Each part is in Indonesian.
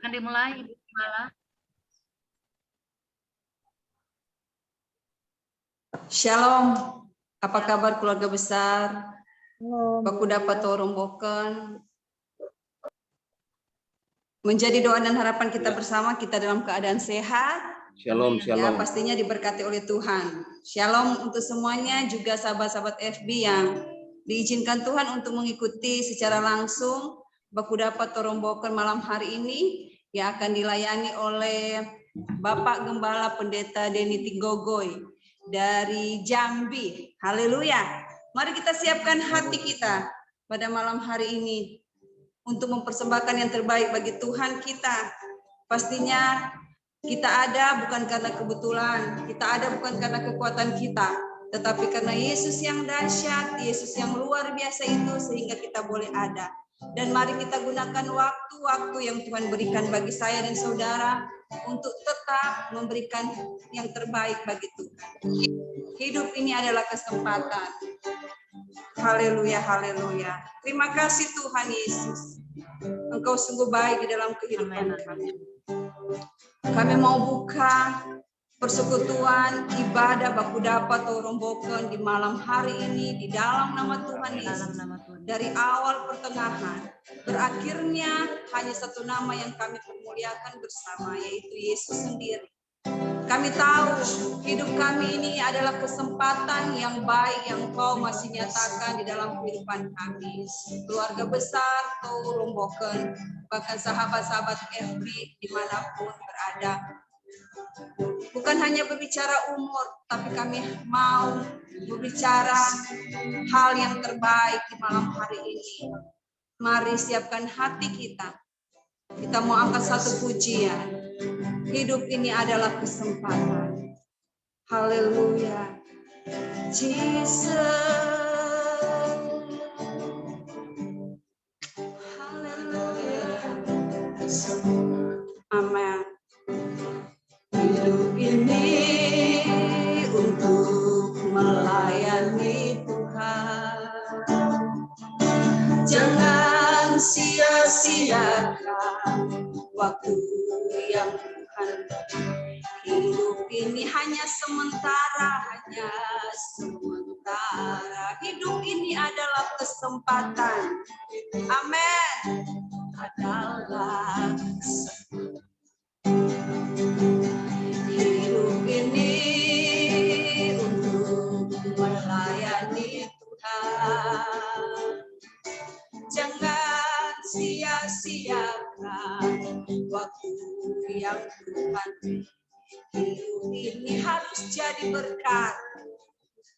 Akan dimulai, Ibu Gembala. Shalom, apa kabar keluarga besar? Baku dapat rombokan. Menjadi doa dan harapan kita bersama, kita dalam keadaan sehat. Shalom, Ya, shalom. pastinya diberkati oleh Tuhan. Shalom untuk semuanya, juga sahabat-sahabat FB yang diizinkan Tuhan untuk mengikuti secara langsung Baku dapat rombokan malam hari ini yang akan dilayani oleh Bapak Gembala Pendeta Denny Tigogoy dari Jambi. Haleluya. Mari kita siapkan hati kita pada malam hari ini untuk mempersembahkan yang terbaik bagi Tuhan kita. Pastinya kita ada bukan karena kebetulan, kita ada bukan karena kekuatan kita, tetapi karena Yesus yang dahsyat, Yesus yang luar biasa itu sehingga kita boleh ada. Dan mari kita gunakan waktu-waktu yang Tuhan berikan bagi saya dan saudara untuk tetap memberikan yang terbaik bagi Tuhan. Hidup ini adalah kesempatan. Haleluya, haleluya. Terima kasih Tuhan Yesus. Engkau sungguh baik di dalam kehidupan kami. Kami mau buka persekutuan ibadah baku dapat rombokan di malam hari ini di dalam nama Tuhan Yesus. Dari awal pertengahan, berakhirnya hanya satu nama yang kami permuliakan bersama, yaitu Yesus sendiri. Kami tahu hidup kami ini adalah kesempatan yang baik yang Kau masih nyatakan di dalam kehidupan kami. Keluarga besar Kau rombokan, bahkan sahabat-sahabat FB dimanapun berada. Bukan hanya berbicara umur, tapi kami mau berbicara hal yang terbaik di malam hari ini. Mari siapkan hati kita. Kita mau angkat satu pujian. Hidup ini adalah kesempatan. Haleluya. Jesus. Haleluya. Amen. Hidup ini untuk melayani Tuhan. Jangan sia-siakan waktu yang Tuhan beri. Hidup ini hanya sementara, hanya sementara. Hidup ini adalah kesempatan. Amin. Adalah kesempatan. Hidup ini untuk melayani Tuhan. Jangan sia-siakan waktu yang Tuhan beri. Hidup ini harus jadi berkat.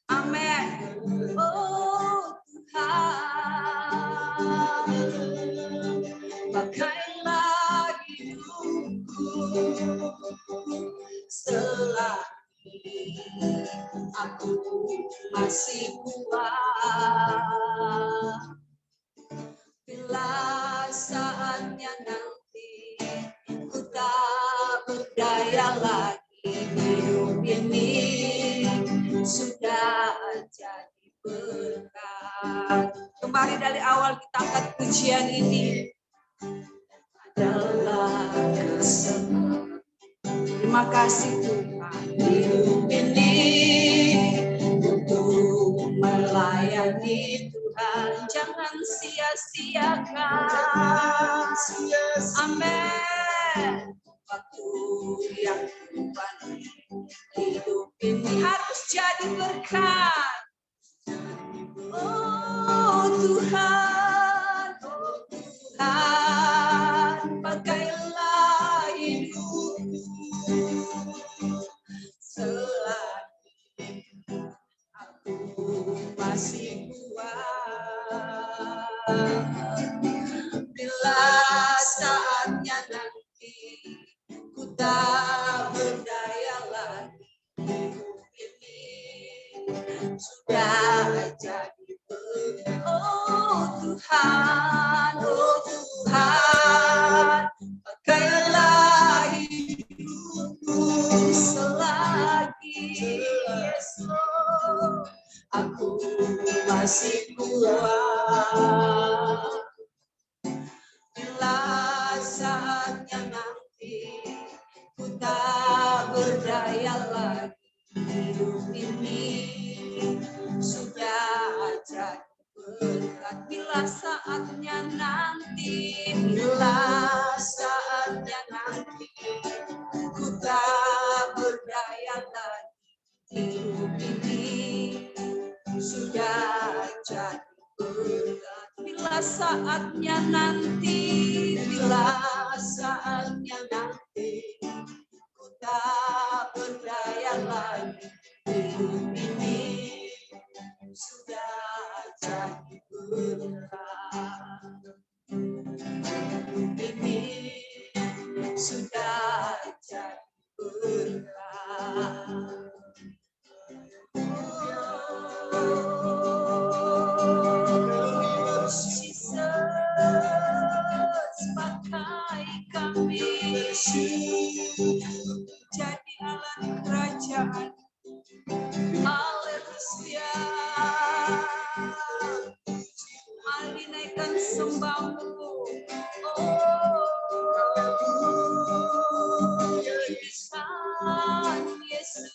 Amin. Oh Tuhan, pakailah hidupku selagi aku masih kuat. Bila saatnya nanti ku tak berdaya lagi, hidup ini sudah jadi berkat. Kembali dari awal kita angkat pujian ini. Adalah kesempatan. Terima kasih Tuhan. Hidup ini untuk melayani Tuhan. Jangan sia-siakan. Amin. Waktu yang Tuhan beri. Hidup ini harus jadi berkat. Oh Tuhan, oh Tuhan, pakailah hidupku selagi aku masih kuat. Bila saatnya nanti ku tak berdaya lagi, hidup ini sudah jadi berkat. Oh Tuhan, pakailah hidupku selagi Yesus aku masih kuat. Bila saatnya saatnya nanti, bila saatnya nanti, ku tak berdaya lagi. Hidup ini sudah jadi berkah. Hidup ini sudah jadi berkah. Jesus, pakai kami jadi alat kerajaan. Haleluya. Mari naikkan sembahmu. Tuhan Yesus,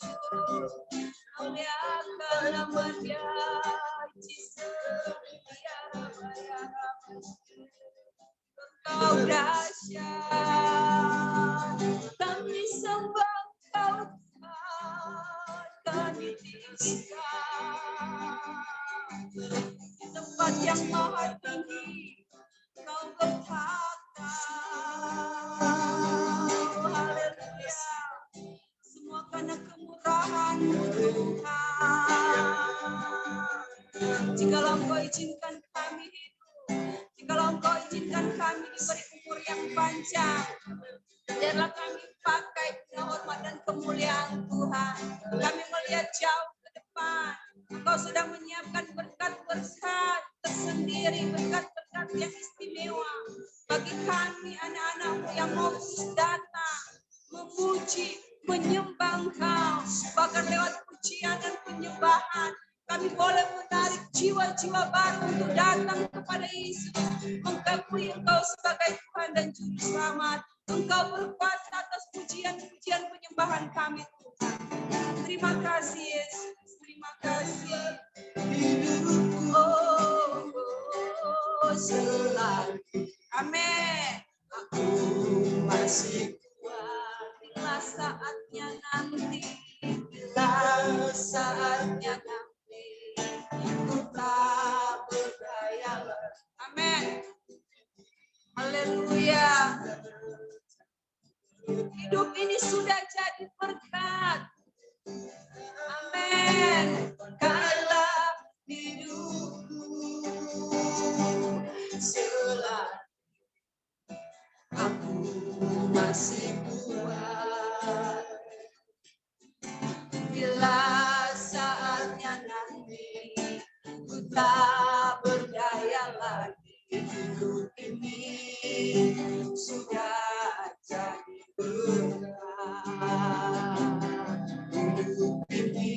muliakan nama-Nya. Jesus, Engkau dahsyat, kami sembah Engkau Tuhan, kami tinggikan di tempat yang maha tinggi, Engkau bertata. Haleluya, semua karena kemurahan-Mu Tuhan. Jikalau Engkau izinkan kami hidup, jikalau Engkau izinkan kami diberi umur yang panjang, biarlah kami pakai dengan hormat dan kemuliaan Tuhan. Kami melihat jauh ke depan. Engkau sudah menyiapkan berkat-berkat tersendiri, berkat-berkat yang istimewa bagi kami anak-anak-Mu yang mau terus datang, memuji, menyembah Engkau. Bahkan lewat pujian dan penyembahan, kami boleh menarik jiwa-jiwa baru untuk datang kepada Yesus, mengakui Engkau sebagai Tuhan dan Juru Selamat. Engkau berkuasa atas pujian-pujian penyembahan kami, Tuhan. Terima kasih, Yesus. Terima kasih. Selagi, amin, aku masih kuat. Bila saatnya nanti, bila saatnya nanti, ku tak berdaya lagi. Amin. Haleluya. Hidup ini sudah jadi berkat. Amin. Kalau hidupku selagi aku masih kuat, bila saatnya nanti ku tak berdaya lagi. Hidup ini sudah jadi berkah. Hidup ini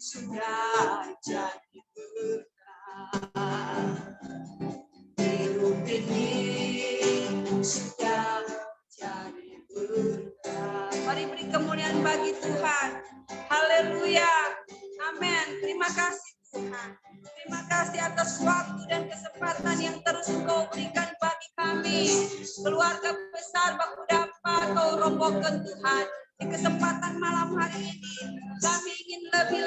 sudah jadi berkah. Hidup ini sudah jadi berkah. Mari beri kemuliaan bagi Tuhan. Haleluya. Amin. Terima kasih Tuhan. Terima kasih atas waktu dan kesempatan yang terus Engkau berikan bagi kami. Keluarga besar Baku dapat Kau robohkan Tuhan. Di kesempatan malam hari ini, kami ingin lebih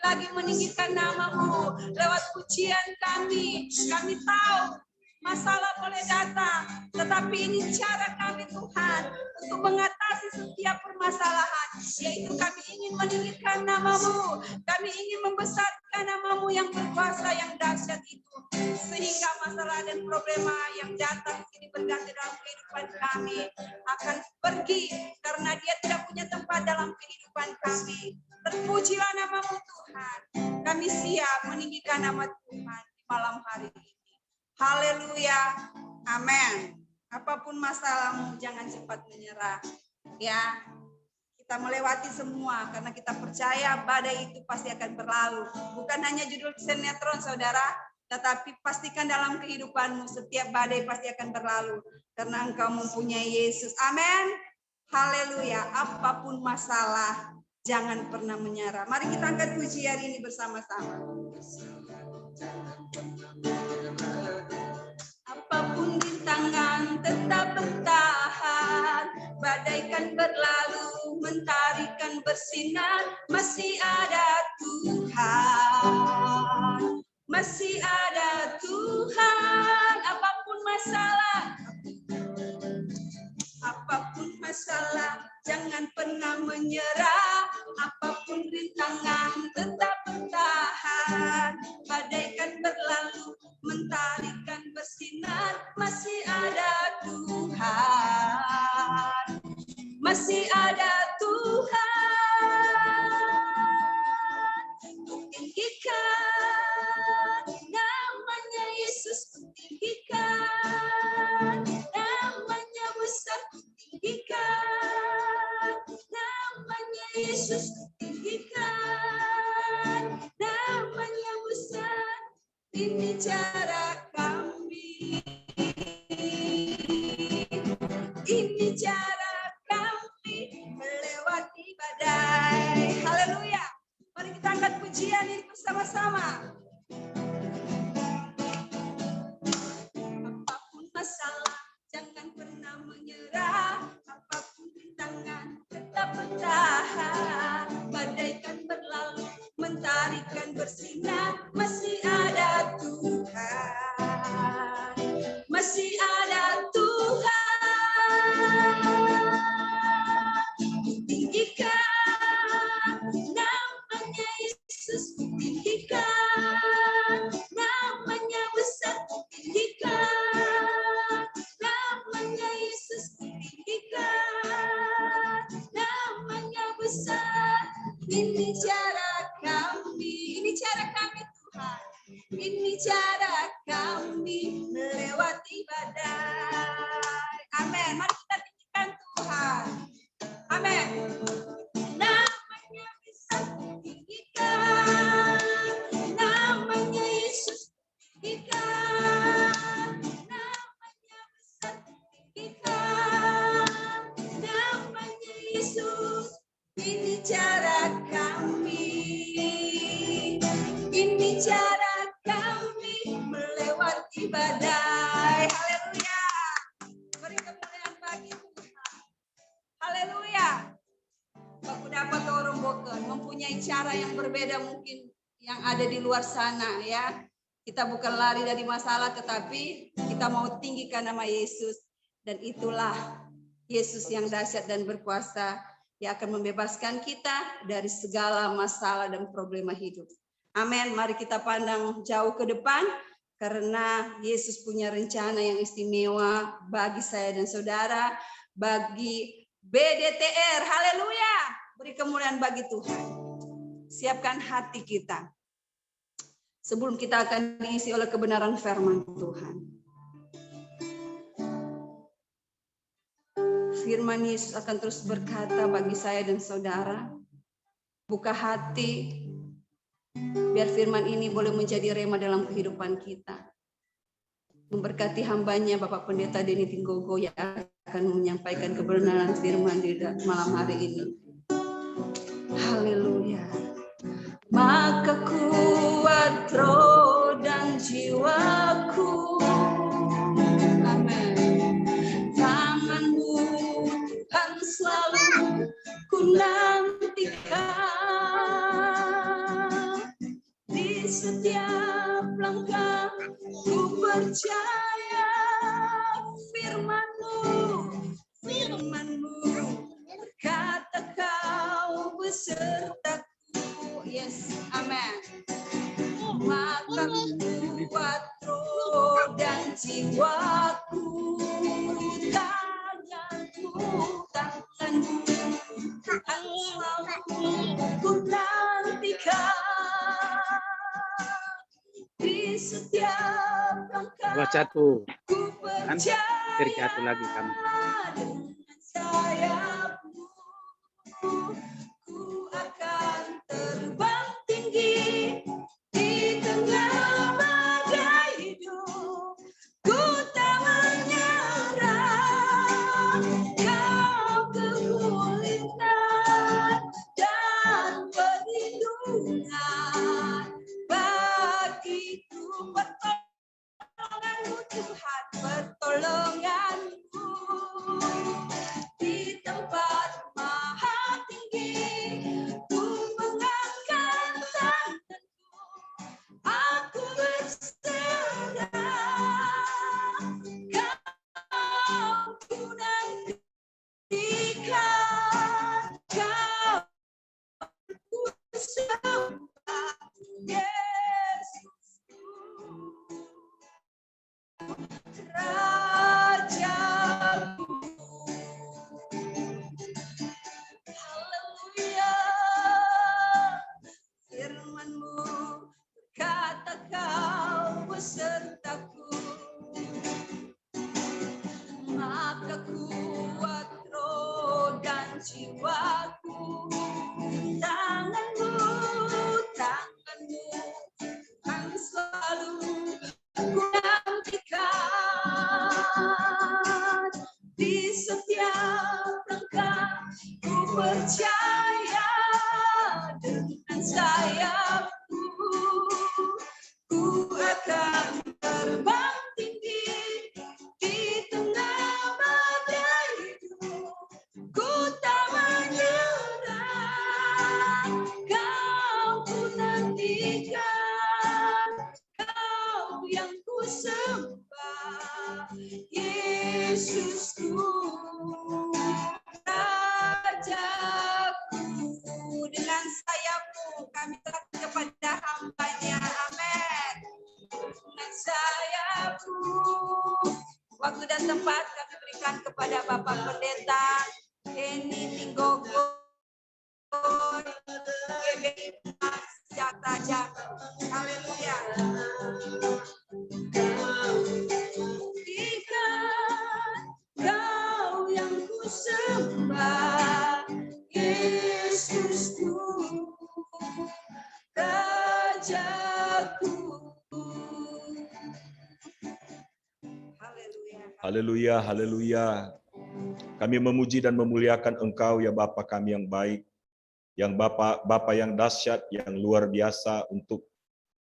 lagi meninggikan nama-Mu lewat pujian kami. Kami tahu masalah boleh datang, tetapi ini cara kami Tuhan untuk mengatasi setiap permasalahan, yaitu kami ingin meninggikan nama-Mu, kami ingin membesarkan nama-Mu yang berkuasa, yang dahsyat itu, sehingga masalah dan problema yang datang ini berganti dalam kehidupan kami akan pergi, karena dia tidak punya tempat dalam kehidupan kami. Terpujilah nama-Mu Tuhan, kami siap meninggikan nama Tuhan di malam hari ini. Haleluya, amin. Apapun masalahmu, jangan cepat menyerah. Ya, kita melewati semua karena kita percaya badai itu pasti akan berlalu. Bukan hanya judul sinetron, saudara, tetapi pastikan dalam kehidupanmu setiap badai pasti akan berlalu karena engkau mempunyai Yesus. Amin. Haleluya. Apapun masalah, jangan pernah menyerah. Mari kita angkat puji hari ini bersama-sama. Apapun rintangan tetap bertahan, badaikan berlalu, mentarikan bersinar, masih ada Tuhan. masih ada Tuhan. Apapun masalah, jangan pernah menyerah. Apapun rintangan, tetap bertahan. Bagaikan berlalu, mentarikan bersinar, masih ada Tuhan. Masih ada Tuhan. Tinggikan namanya Yesus, tinggikan namanya besar, tinggikan namanya Yesus, tinggikan namanya besar. Ini cara kami, ini cara kami melewati badai. Haleluya. Mari kita angkat pujian ini bersama-sama. Apapun masalah, jangan pernah menyerah. Apapun rintangan, tetap bertahan. Bagaikan berlalu, mentarikan bersinar, masih ada Tuhan. Masih ada Tuhan. Tinggikan namanya Yesus, tinggikan namanya besar, tinggikan namanya Yesus, tinggikan namanya besar. Ini cara kami, ini cara kami Tuhan, ini cara kami melewati badai. Amin. Mari kita tinggikan Tuhan. Amin. Namanya bisa tinggikan, namanya Yesus tinggikan, namanya besar tinggikan, namanya Yesus. Ini cara kami, ini cara kami melewati badai. Haleluya. Beri kemuliaan bagi Tuhan. Haleluya. Baku dapat orang boken mempunyai cara yang berbeda mungkin yang ada di luar sana ya. Kita bukan lari dari masalah, tetapi kita mau tinggikan nama Yesus. Dan itulah Yesus yang dahsyat dan berkuasa yang akan membebaskan kita dari segala masalah dan problema hidup. Amin. Mari kita pandang jauh ke depan, karena Yesus punya rencana yang istimewa bagi saya dan saudara, bagi BDTR. Haleluya. Beri kemuliaan bagi Tuhan. Siapkan hati kita sebelum kita akan diisi oleh kebenaran firman Tuhan. Firman Yesus akan terus berkata bagi saya dan saudara, buka hati, biar firman ini boleh menjadi rema dalam kehidupan kita. Memberkati hambanya Bapak Pendeta Denny Tinggogo yang akan menyampaikan kebenaran firman di malam hari ini. Haleluya. Maka kuat roh dan jiwaku. Amin. Tanganmu Tuhan selalu ku nantikan. Di setiap langkah ku percaya firman-Mu berkata kau besertaku. Yes, amin. Maka kuat roh dan jiwaku, tanganmu Tuhan selalu ku nantikan. Di setiap langkah Jatuh ku kan percaya terjatuh lagi kamu. dengan sayap-Mu ku akan terbang tinggi di tengah badai hidup. Ku tak menyerah, kau kekuatan dan perlindungan bagiku. Pertolongan-Mu Tuhan, pertolongan-Mu di tempat maha tinggi. ku nantikan, kau ku sembah, Yesusku, Rajaku. Haleluya. Firman-Mu berkata kau besertaku, maka kuat roh dan jiwaku. Tangan-Mu kan selalu ku nantikan. Di setiap langkah ku percaya, dengan sayapku ku akan terbang tinggi di tengah badai hidup. Ku tak menyerah, kau ku nantikan, kau yang ku sembah, Yesusku, Rajaku. Dengan sayapmu kami serahkan kepada hamba-Nya. Amin. Dengan sayapmu, waktu dan tempat kami berikan kepada Bapak Pendeta Eni Tinggogo, GBI Sejahtera Jateng. Haleluya. Kau yang ku sembah, Yesusku, Rajaku. Haleluya, haleluya. Kami memuji dan memuliakan Engkau ya Bapa kami yang baik, yang Bapa yang dahsyat, yang luar biasa untuk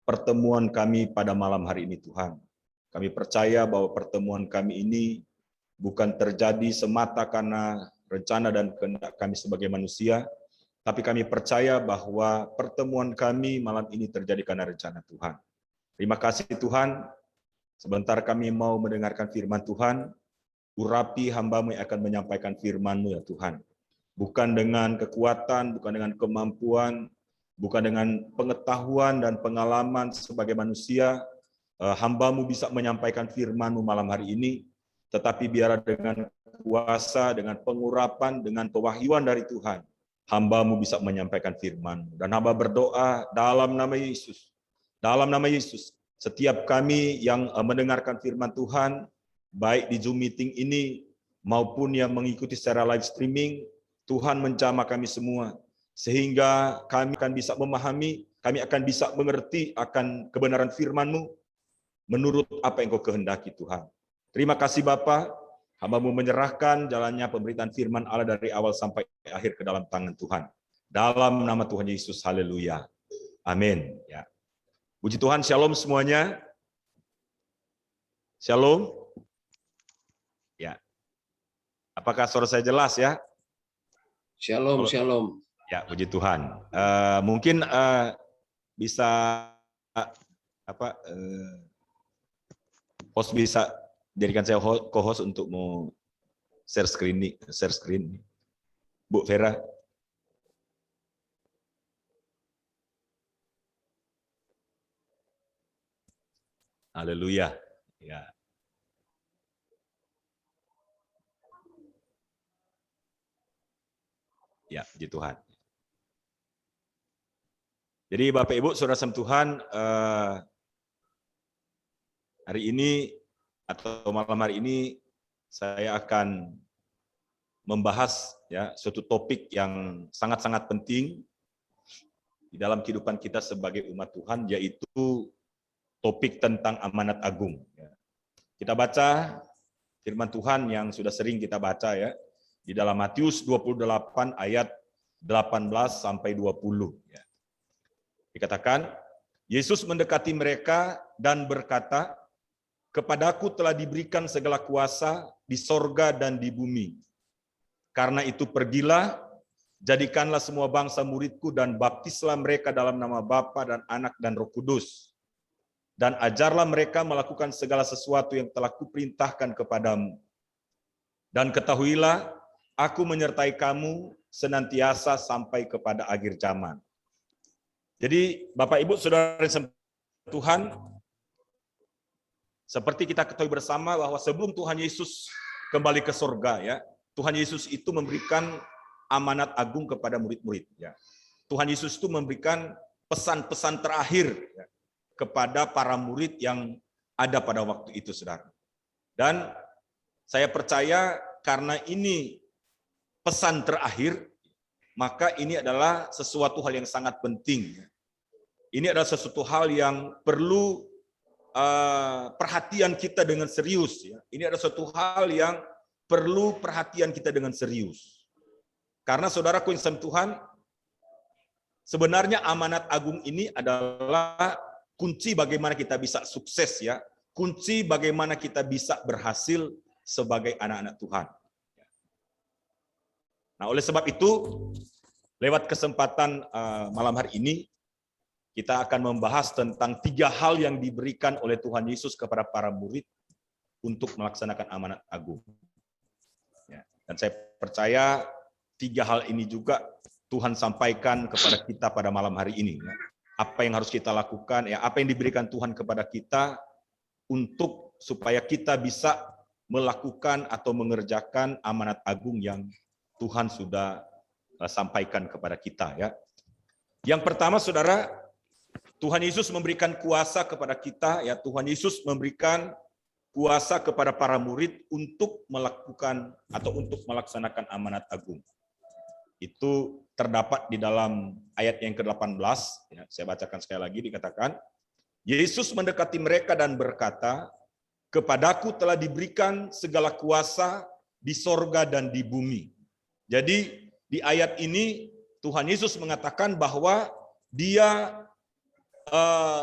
pertemuan kami pada malam hari ini Tuhan. Kami percaya bahwa pertemuan kami ini bukan terjadi semata karena rencana dan kehendak kami sebagai manusia, tapi kami percaya bahwa pertemuan kami malam ini terjadi karena rencana Tuhan. Terima kasih Tuhan. Sebentar kami mau mendengarkan firman Tuhan. Urapi hamba-Mu yang akan menyampaikan firman-Mu ya Tuhan. Bukan dengan kekuatan, bukan dengan kemampuan, bukan dengan pengetahuan dan pengalaman sebagai manusia, hamba-Mu bisa menyampaikan firman-Mu malam hari ini, tetapi biar dengan kuasa, dengan pengurapan, dengan pewahyuan dari Tuhan, hamba-Mu bisa menyampaikan firman-Mu. Dan hamba berdoa dalam nama Yesus. Dalam nama Yesus, setiap kami yang mendengarkan firman Tuhan, baik di Zoom meeting ini, maupun yang mengikuti secara live streaming, Tuhan menjamah kami semua, sehingga kami akan bisa memahami, kami akan bisa mengerti akan kebenaran firman-Mu, menurut apa yang Kau kehendaki Tuhan. Terima kasih Bapa, hamba-Mu menyerahkan jalannya pemberitaan firman Allah dari awal sampai akhir ke dalam tangan Tuhan. Dalam nama Tuhan Yesus, haleluya. Amin. Ya. Puji Tuhan, shalom semuanya. Shalom. Ya. Apakah suara saya jelas ya? Shalom, shalom. Ya, puji Tuhan. Mungkin bisa host bisa jadikan saya co-host untuk mau share screen. Bu Vera. Haleluya. Ya. Ya, puji Tuhan. Jadi Bapak Ibu, Saudara Sam Tuhan, hari ini atau malam hari ini saya akan membahas ya suatu topik yang sangat-sangat penting di dalam kehidupan kita sebagai umat Tuhan, yaitu topik tentang amanat agung. Kita baca firman Tuhan yang sudah sering kita baca ya, di dalam Matius 28 ayat 18 sampai 20. Ya. Dikatakan, Yesus mendekati mereka dan berkata, "Kepadaku telah diberikan segala kuasa di sorga dan di bumi. Karena itu pergilah, jadikanlah semua bangsa muridku dan baptislah mereka dalam nama Bapa dan Anak dan Roh Kudus. Dan ajarlah mereka melakukan segala sesuatu yang telah kuperintahkan kepadamu. Dan ketahuilah, aku menyertai kamu senantiasa sampai kepada akhir zaman. Jadi Bapak Ibu Saudara Tuhan, seperti kita ketahui bersama bahwa sebelum Tuhan Yesus kembali ke surga, ya, Tuhan Yesus itu memberikan amanat agung kepada murid-murid. Ya. Tuhan Yesus itu memberikan pesan-pesan terakhir, ya, kepada para murid yang ada pada waktu itu, saudara. Dan saya percaya karena ini pesan terakhir, maka ini adalah sesuatu hal yang sangat penting. Ini adalah sesuatu hal yang perlu perhatian kita dengan serius. Ya. Ini adalah suatu hal yang perlu perhatian kita dengan serius. Karena saudaraku yang Tuhan, sebenarnya amanat agung ini adalah kunci bagaimana kita bisa sukses, ya. Kunci bagaimana kita bisa berhasil sebagai anak-anak Tuhan. Nah, oleh sebab itu, lewat kesempatan malam hari ini, kita akan membahas tentang 3 hal yang diberikan oleh Tuhan Yesus kepada para murid untuk melaksanakan amanat agung. Ya, dan saya percaya 3 hal ini juga Tuhan sampaikan kepada kita pada malam hari ini. Ya. Apa yang harus kita lakukan, ya, apa yang diberikan Tuhan kepada kita untuk supaya kita bisa melakukan atau mengerjakan amanat agung yang Tuhan sudah sampaikan kepada kita. Ya. Yang pertama, saudara, Tuhan Yesus memberikan kuasa kepada kita, ya. Tuhan Yesus memberikan kuasa kepada para murid untuk melakukan atau untuk melaksanakan amanat agung. Itu terdapat di dalam ayat yang ke-18, ya, saya bacakan sekali lagi, dikatakan, Yesus mendekati mereka dan berkata, kepadaku telah diberikan segala kuasa di sorga dan di bumi. Jadi di ayat ini Tuhan Yesus mengatakan bahwa dia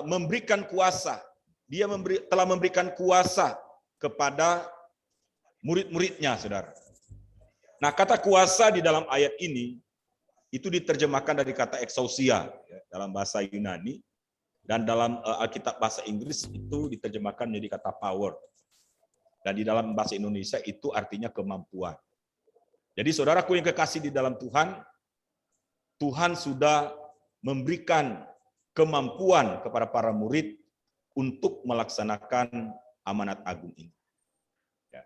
memberikan kuasa, dia telah memberikan kuasa kepada murid-muridnya, saudara. Nah, kata kuasa di dalam ayat ini itu diterjemahkan dari kata exousia, ya, dalam bahasa Yunani, dan dalam Alkitab bahasa Inggris itu diterjemahkan menjadi kata power. Dan di dalam bahasa Indonesia itu artinya kemampuan. Jadi saudaraku yang kekasih di dalam Tuhan, Tuhan sudah memberikan kemampuan kepada para murid untuk melaksanakan amanat agung ini. Ya.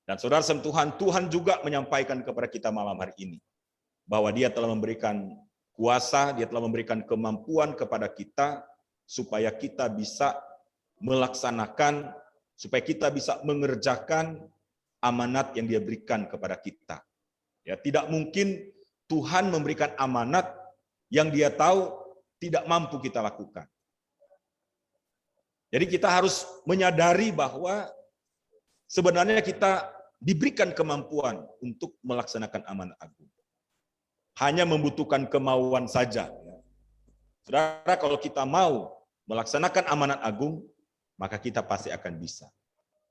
Dan saudara Tuhan, Tuhan juga menyampaikan kepada kita malam hari ini bahwa Dia telah memberikan kuasa, Dia telah memberikan kemampuan kepada kita supaya kita bisa melaksanakan, supaya kita bisa mengerjakan amanat yang Dia berikan kepada kita. Ya, tidak mungkin Tuhan memberikan amanat yang Dia tahu tidak mampu kita lakukan. Jadi kita harus menyadari bahwa sebenarnya kita diberikan kemampuan untuk melaksanakan amanat agung. Hanya membutuhkan kemauan saja. Saudara, kalau kita mau melaksanakan amanat agung, maka kita pasti akan bisa.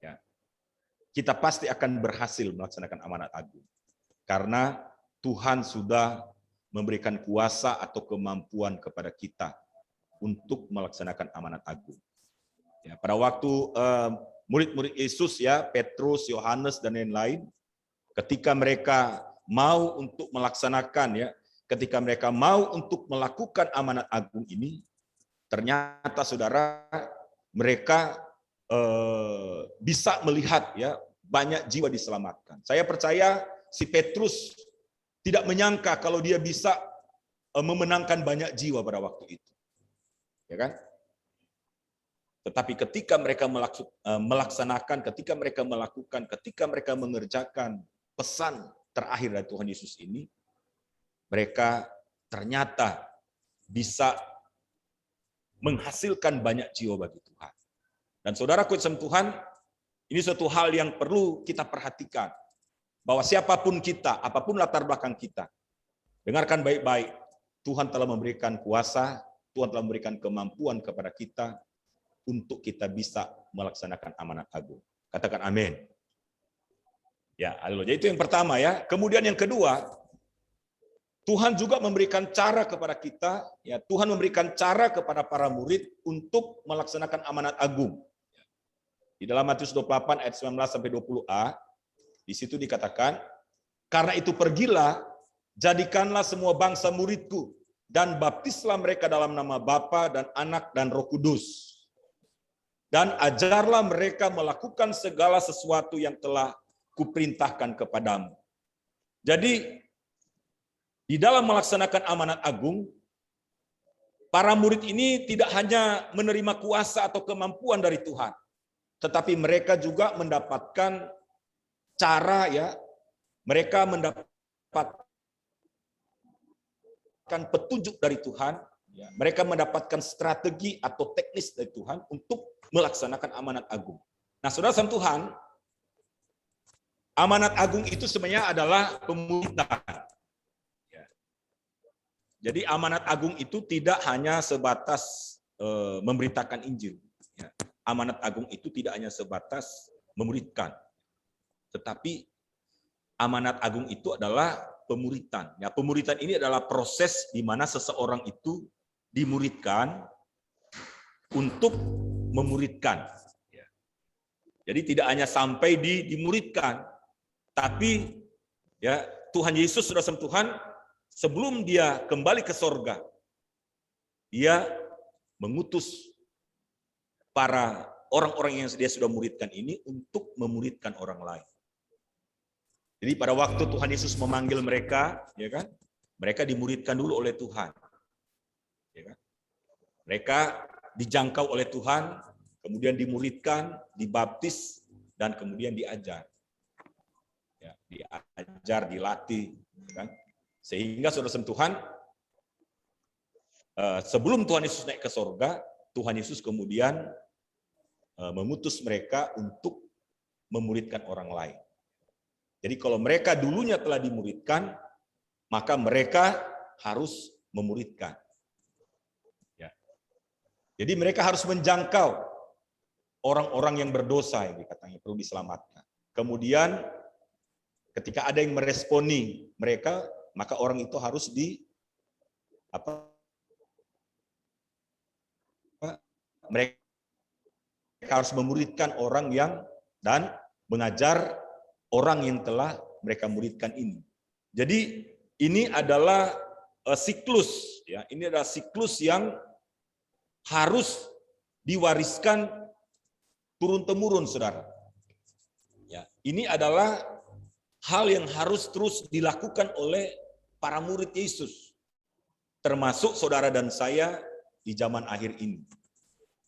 Ya. Kita pasti akan berhasil melaksanakan amanat agung. Karena Tuhan sudah memberikan kuasa atau kemampuan kepada kita untuk melaksanakan amanat agung. Ya, pada waktu murid-murid Yesus, ya, Petrus, Yohanes dan lain-lain, ketika mereka mau untuk melaksanakan, ya, ketika mereka mau untuk melakukan amanat agung ini, ternyata saudara mereka bisa melihat, ya, banyak jiwa diselamatkan. Saya percaya si Petrus tidak menyangka kalau dia bisa memenangkan banyak jiwa pada waktu itu. Ya kan? Tetapi ketika mereka melaksanakan, ketika mereka melakukan, ketika mereka mengerjakan pesan terakhir dari Tuhan Yesus ini, mereka ternyata bisa menghasilkan banyak jiwa bagi Tuhan. Dan saudaraku Tuhan, ini suatu hal yang perlu kita perhatikan. Bahwa siapapun kita, apapun latar belakang kita, dengarkan baik-baik, Tuhan telah memberikan kuasa, Tuhan telah memberikan kemampuan kepada kita untuk kita bisa melaksanakan amanat agung. Katakan amin. Ya, haleluya. Itu yang pertama, ya. Kemudian yang kedua, Tuhan juga memberikan cara kepada kita, ya, Tuhan memberikan cara kepada para murid untuk melaksanakan amanat agung. Di dalam Matius 28 ayat 19 sampai 20a, Di situ dikatakan, karena itu pergilah, jadikanlah semua bangsa muridku, dan baptislah mereka dalam nama Bapa dan Anak dan Roh Kudus. Dan ajarlah mereka melakukan segala sesuatu yang telah kuperintahkan kepadamu. Jadi, di dalam melaksanakan amanat agung, para murid ini tidak hanya menerima kuasa atau kemampuan dari Tuhan, tetapi mereka juga mendapatkan cara, ya, mereka mendapatkan petunjuk dari Tuhan, ya, mereka mendapatkan strategi atau teknis dari Tuhan untuk melaksanakan amanat agung. Nah, saudara sama Tuhan, amanat agung itu sebenarnya adalah pemuridan. Ya. Jadi amanat agung itu tidak hanya sebatas memberitakan Injil. Ya. Amanat agung itu tidak hanya sebatas memuridkan, tetapi amanat agung itu adalah pemuritan. Ya, pemuritan ini adalah proses di mana seseorang itu dimuridkan untuk memuridkan. Ya. Jadi tidak hanya sampai dimuridkan, tapi ya Tuhan Yesus, saudara sama Tuhan, sebelum dia kembali ke sorga, dia mengutus para orang-orang yang dia sudah muridkan ini untuk memuridkan orang lain. Jadi pada waktu Tuhan Yesus memanggil mereka, ya kan, mereka dimuridkan dulu oleh Tuhan. Ya kan? Mereka dijangkau oleh Tuhan, kemudian dimuridkan, dibaptis, dan kemudian diajar. Ya, diajar, dilatih, ya kan? Sehingga saudara Tuhan, sebelum Tuhan Yesus naik ke sorga, Tuhan Yesus kemudian mengutus mereka untuk memuridkan orang lain. Jadi kalau mereka dulunya telah dimuridkan, maka mereka harus memuridkan. Ya. Jadi mereka harus menjangkau orang-orang yang berdosa yang dikatakan perlu diselamatkan. Kemudian ketika ada yang meresponi mereka, maka orang itu harus mereka harus memuridkan orang yang dan mengajar orang yang telah mereka muridkan ini. Jadi ini adalah siklus, ya. Ini adalah siklus yang harus diwariskan turun temurun, saudara. Ya, ini adalah hal yang harus terus dilakukan oleh para murid Yesus, termasuk saudara dan saya di zaman akhir ini.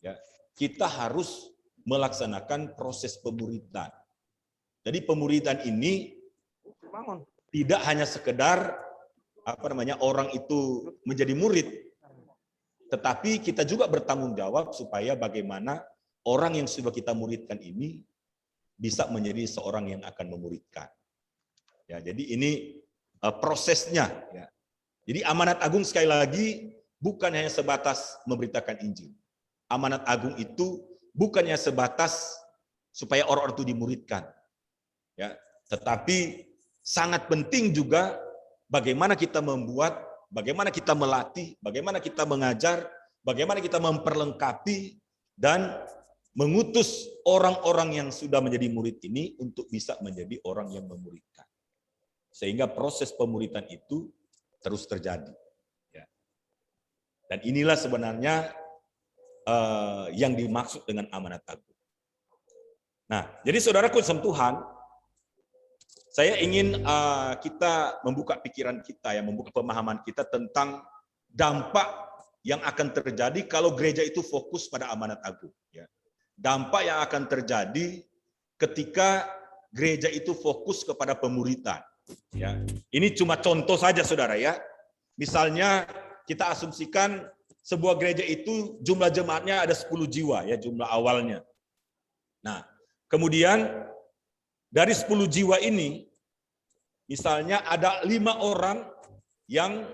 Ya, kita harus melaksanakan proses pemuridan. Jadi pemuridan ini tidak hanya sekedar orang itu menjadi murid, tetapi kita juga bertanggung jawab supaya bagaimana orang yang sudah kita muridkan ini bisa menjadi seorang yang akan memuridkan. Ya, jadi ini prosesnya. Ya. Jadi amanat agung sekali lagi bukan hanya sebatas memberitakan Injil. Amanat agung itu bukannya sebatas supaya orang-orang itu dimuridkan. Ya, tetapi sangat penting juga bagaimana kita membuat, bagaimana kita melatih, bagaimana kita mengajar, bagaimana kita memperlengkapi dan mengutus orang-orang yang sudah menjadi murid ini untuk bisa menjadi orang yang memuridkan. Sehingga proses pemuridan itu terus terjadi. Ya. Dan inilah sebenarnya yang dimaksud dengan amanat agung. Nah, jadi saudaraku sama Tuhan, saya ingin kita membuka pikiran kita, ya, membuka pemahaman kita tentang dampak yang akan terjadi kalau gereja itu fokus pada amanat agung. Ya. Dampak yang akan terjadi ketika gereja itu fokus kepada pemuridan. Ya. Ini cuma contoh saja, saudara, ya. Misalnya kita asumsikan sebuah gereja itu jumlah jemaatnya ada 10 jiwa, ya, jumlah awalnya. Nah, kemudian dari 10 jiwa ini, misalnya ada 5 orang yang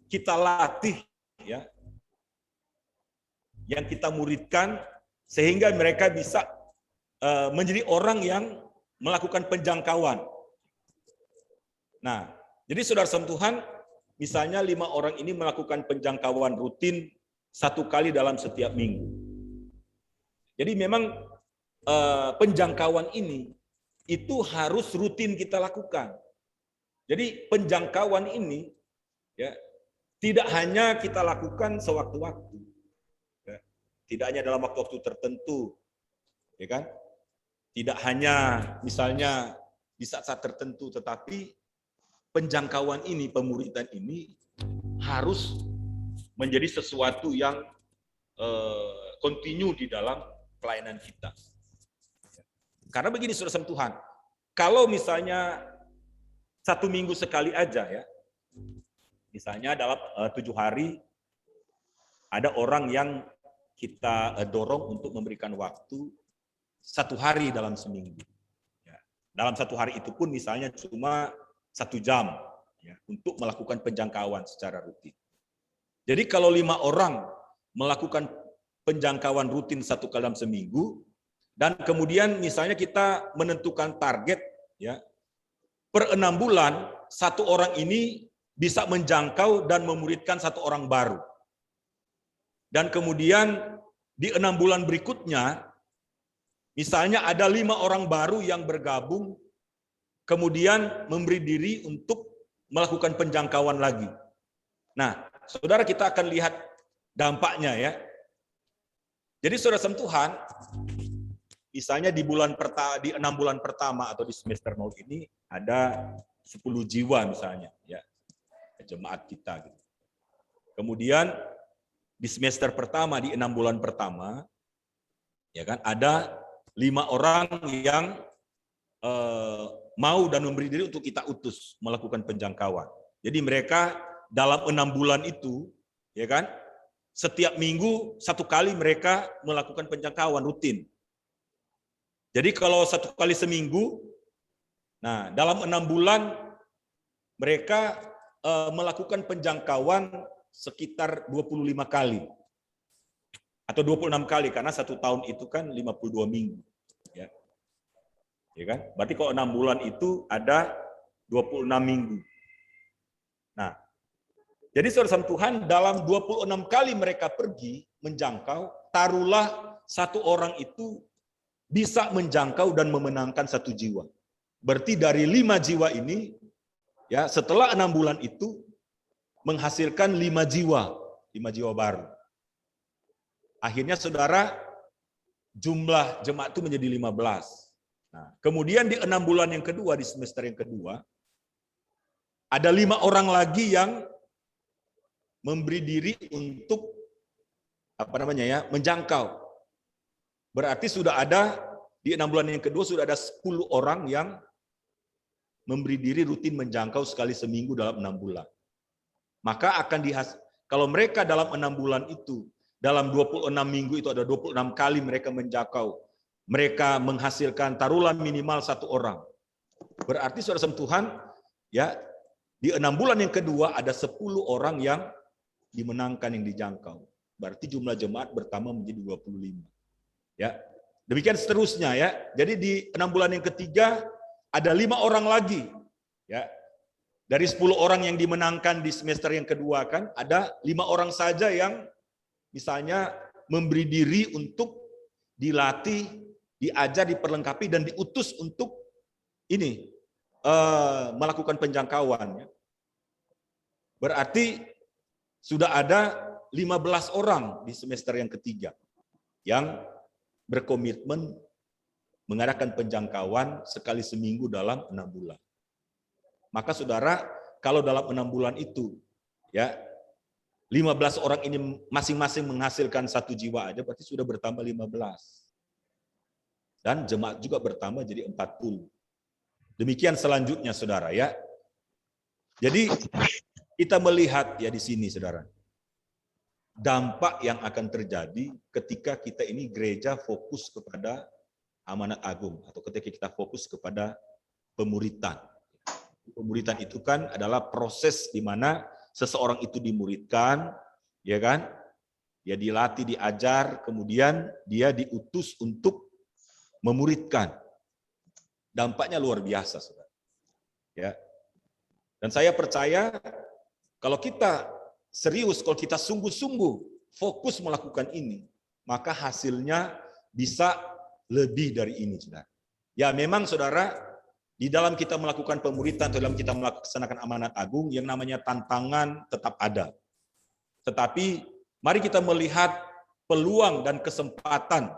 kita latih, ya, yang kita muridkan, sehingga mereka bisa menjadi orang yang melakukan penjangkauan. Nah, jadi saudara sama Tuhan, misalnya 5 orang ini melakukan penjangkauan rutin 1 kali dalam setiap minggu. Jadi memang penjangkauan ini itu harus rutin kita lakukan. Jadi penjangkauan ini ya tidak hanya kita lakukan sewaktu-waktu, ya. Tidak hanya dalam waktu-waktu tertentu, ya kan? Tidak hanya misalnya di saat-saat tertentu, tetapi penjangkauan ini, pemuridan ini harus menjadi sesuatu yang kontinu di dalam pelayanan kita. Karena begini saudara Tuhan, kalau misalnya 1 minggu sekali aja ya, misalnya dalam 7 hari ada orang yang kita dorong untuk memberikan waktu 1 hari dalam seminggu. Ya. Dalam 1 hari itu pun misalnya cuma 1 jam ya, untuk melakukan penjangkauan secara rutin. Jadi kalau 5 orang melakukan penjangkauan rutin 1 kali dalam seminggu, dan kemudian misalnya kita menentukan target ya, per 6 bulan 1 orang ini bisa menjangkau dan memuridkan 1 orang baru. Dan kemudian di 6 bulan berikutnya, misalnya ada 5 orang baru yang bergabung, kemudian memberi diri untuk melakukan penjangkauan lagi. Nah, saudara, kita akan lihat dampaknya ya. Jadi saudara Tuhan, misalnya di 6 bulan pertama atau di semester 0 ini ada 10 jiwa misalnya ya, jemaat kita gitu. Kemudian di semester pertama, di 6 bulan pertama ya kan, ada 5 orang yang mau dan memberi diri untuk kita utus melakukan penjangkauan. Jadi mereka dalam 6 bulan itu ya kan, setiap minggu 1 kali mereka melakukan penjangkauan rutin. Jadi kalau 1 kali seminggu, nah dalam 6 bulan mereka melakukan penjangkauan sekitar 25 kali atau 26 kali, karena 1 tahun itu kan 52 minggu. Ya kan? Berarti kalau 6 bulan itu ada 26 minggu. Nah, jadi saudara Tuhan, dalam 26 kali mereka pergi menjangkau, taruhlah 1 orang itu bisa menjangkau dan memenangkan 1 jiwa. Berarti dari 5 jiwa ini, ya setelah 6 bulan itu menghasilkan 5 jiwa baru. Akhirnya saudara, jumlah jemaat itu menjadi 15. Nah, kemudian di 6 bulan yang kedua, di semester yang kedua, ada 5 orang lagi yang memberi diri untuk menjangkau. Berarti sudah ada di 6 bulan yang kedua sudah ada 10 orang yang memberi diri rutin menjangkau sekali seminggu dalam 6 bulan. Maka kalau mereka dalam 6 bulan itu, dalam 26 minggu itu ada 26 kali mereka menjangkau, mereka menghasilkan taruhlah minimal 1 orang. Berarti saudara Tuhan, ya di 6 bulan yang kedua ada 10 orang yang dimenangkan, yang dijangkau. Berarti jumlah jemaat bertambah menjadi 25. Ya, demikian seterusnya ya. Jadi di 6 bulan yang ketiga ada 5 orang lagi. Ya, dari 10 orang yang dimenangkan di semester yang kedua kan ada 5 orang saja yang misalnya memberi diri untuk dilatih, diajar, diperlengkapi dan diutus untuk ini melakukan penjangkauan. Ya. Berarti sudah ada 15 orang di semester yang ketiga yang berkomitmen mengadakan penjangkauan sekali seminggu dalam 6 bulan. Maka saudara, kalau dalam 6 bulan itu ya 15 orang ini masing-masing menghasilkan 1 jiwa aja, berarti sudah bertambah 15. Dan jemaat juga bertambah jadi 40. Demikian selanjutnya saudara ya. Jadi kita melihat ya di sini saudara, dampak yang akan terjadi ketika kita ini gereja fokus kepada amanat agung atau ketika kita fokus kepada pemuritan. Pemuritan itu kan adalah proses di mana seseorang itu dimuridkan, ya kan? Dia dilatih, diajar, kemudian dia diutus untuk memuridkan. Dampaknya luar biasa, saudara. Ya. Dan saya percaya kalau kita serius, kalau kita sungguh-sungguh fokus melakukan ini, maka hasilnya bisa lebih dari ini, saudara. Ya memang saudara, di dalam kita melakukan pemuritan, dalam kita melaksanakan amanat agung, yang namanya tantangan tetap ada. Tetapi mari kita melihat peluang dan kesempatan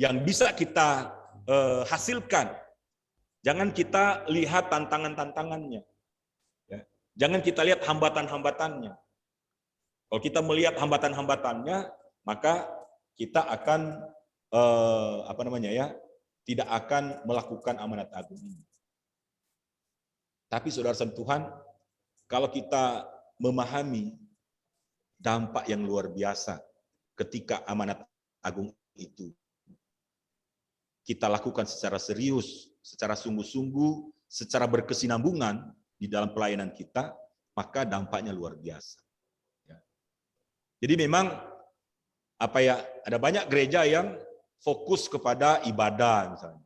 yang bisa kita hasilkan. Jangan kita lihat tantangan-tantangannya. Ya. Jangan kita lihat hambatan-hambatannya. Kalau kita melihat hambatan-hambatannya, maka kita akan tidak akan melakukan amanat agung ini. Tapi saudara Tuhan, kalau kita memahami dampak yang luar biasa ketika amanat agung itu kita lakukan secara serius, secara sungguh-sungguh, secara berkesinambungan di dalam pelayanan kita, maka dampaknya luar biasa. Ya. Jadi memang ada banyak gereja yang fokus kepada ibadah misalnya.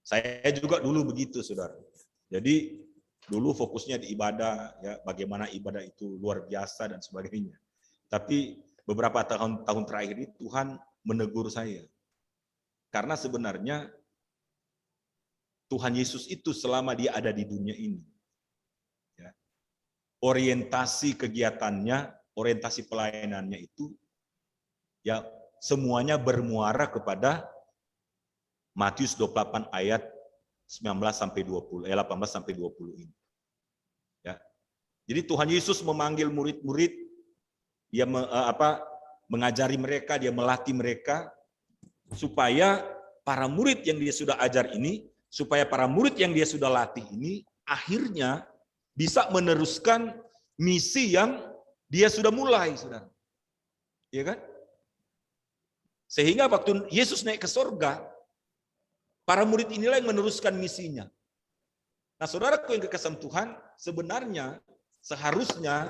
Saya juga dulu begitu, saudara. Jadi dulu fokusnya di ibadah, ya bagaimana ibadah itu luar biasa dan sebagainya. Tapi beberapa tahun terakhir ini Tuhan menegur saya. Karena sebenarnya Tuhan Yesus itu selama dia ada di dunia ini, ya, orientasi kegiatannya, orientasi pelayanannya itu, ya semuanya bermuara kepada Matius 28 ayat 18-20 ini. Ya. Jadi Tuhan Yesus memanggil murid-murid, dia mengajari mereka, dia melatih mereka, supaya para murid yang dia sudah ajar ini, supaya para murid yang dia sudah latih ini, akhirnya bisa meneruskan misi yang dia sudah mulai, saudara. Iya kan? Sehingga waktu Yesus naik ke surga, para murid inilah yang meneruskan misinya. Nah, saudaraku yang kekasih Tuhan, sebenarnya seharusnya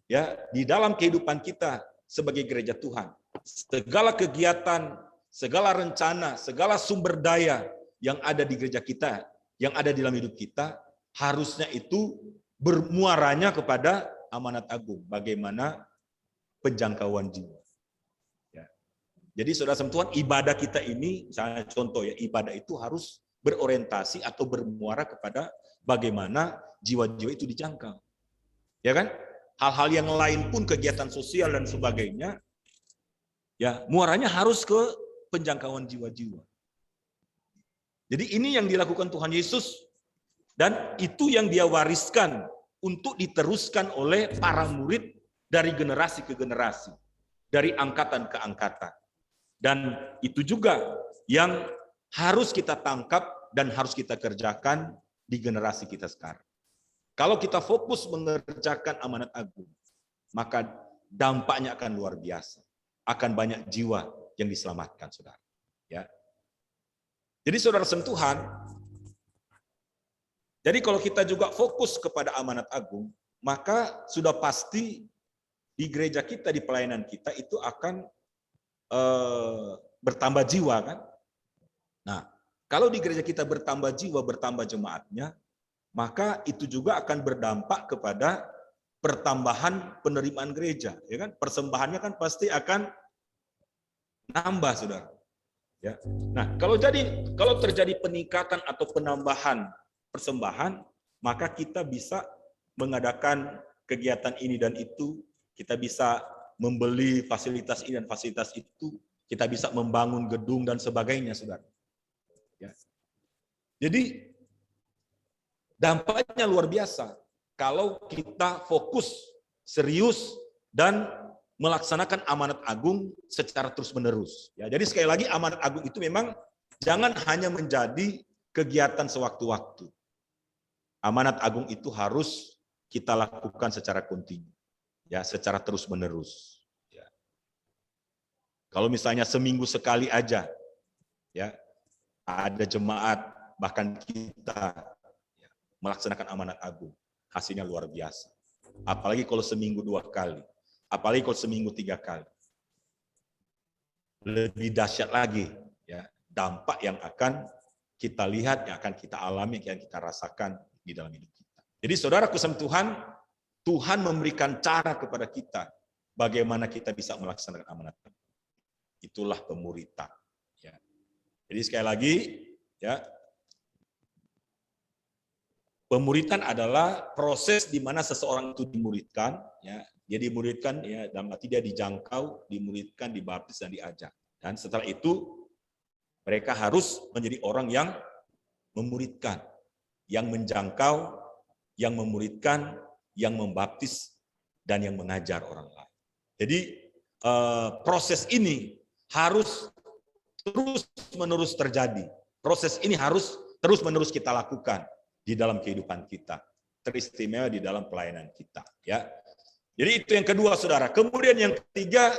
ya di dalam kehidupan kita sebagai gereja Tuhan, segala kegiatan, segala rencana, segala sumber daya yang ada di gereja kita, yang ada di dalam hidup kita, harusnya itu bermuaranya kepada amanat agung. Bagaimana penjangkauan jiwa. Ya. Jadi saudara Tuhan, ibadah kita ini, misalnya contoh ya, ibadah itu harus berorientasi atau bermuara kepada bagaimana jiwa-jiwa itu dijangkau. Ya kan? Hal-hal yang lain pun, kegiatan sosial dan sebagainya, ya muaranya harus ke penjangkauan jiwa-jiwa. Jadi ini yang dilakukan Tuhan Yesus, dan itu yang dia wariskan untuk diteruskan oleh para murid dari generasi ke generasi, dari angkatan ke angkatan. Dan itu juga yang harus kita tangkap dan harus kita kerjakan di generasi kita sekarang. Kalau kita fokus mengerjakan amanat agung, maka dampaknya akan luar biasa. Akan banyak jiwa yang diselamatkan, saudara. Ya. Jadi saudara sentuhan, jadi kalau kita juga fokus kepada amanat agung, maka sudah pasti di gereja kita, di pelayanan kita itu akan bertambah jiwa kan. Nah, kalau di gereja kita bertambah jiwa, bertambah jemaatnya, maka itu juga akan berdampak kepada pertambahan penerimaan gereja, ya kan? Persembahannya kan pasti akan nambah, saudara. Ya. Nah, kalau terjadi peningkatan atau penambahan persembahan, maka kita bisa mengadakan kegiatan ini dan itu, kita bisa membeli fasilitas ini dan fasilitas itu, kita bisa membangun gedung dan sebagainya, saudara. Ya. Jadi dampaknya luar biasa kalau kita fokus, serius, dan melaksanakan amanat agung secara terus-menerus. Ya, jadi sekali lagi amanat agung itu memang jangan hanya menjadi kegiatan sewaktu-waktu. Amanat agung itu harus kita lakukan secara kontinu, ya, secara terus-menerus. Ya. Kalau misalnya seminggu sekali aja, ya, ada jemaat bahkan kita ya, melaksanakan amanat agung, hasilnya luar biasa. Apalagi kalau seminggu 2 kali. Apalagi kalau seminggu 3 kali. Lebih dahsyat lagi ya dampak yang akan kita lihat, yang akan kita alami, yang kita rasakan di dalam hidup kita. Jadi saudaraku Tuhan, Tuhan memberikan cara kepada kita bagaimana kita bisa melaksanakan amanat. Itulah pemuritan. Ya. Jadi sekali lagi Ya. Pemuritan adalah proses di mana seseorang itu dimuridkan, ya. Dia dimuridkan, ya, dalam arti dia dijangkau, dimuridkan, dibaptis dan diajak. Dan setelah itu mereka harus menjadi orang yang memuridkan, yang menjangkau, yang memuridkan, yang membaptis dan yang mengajar orang lain. Jadi proses ini harus terus-menerus terjadi. Proses ini harus terus-menerus kita lakukan di dalam kehidupan kita, teristimewa di dalam pelayanan kita, ya. Jadi itu yang kedua, Saudara. Kemudian yang ketiga,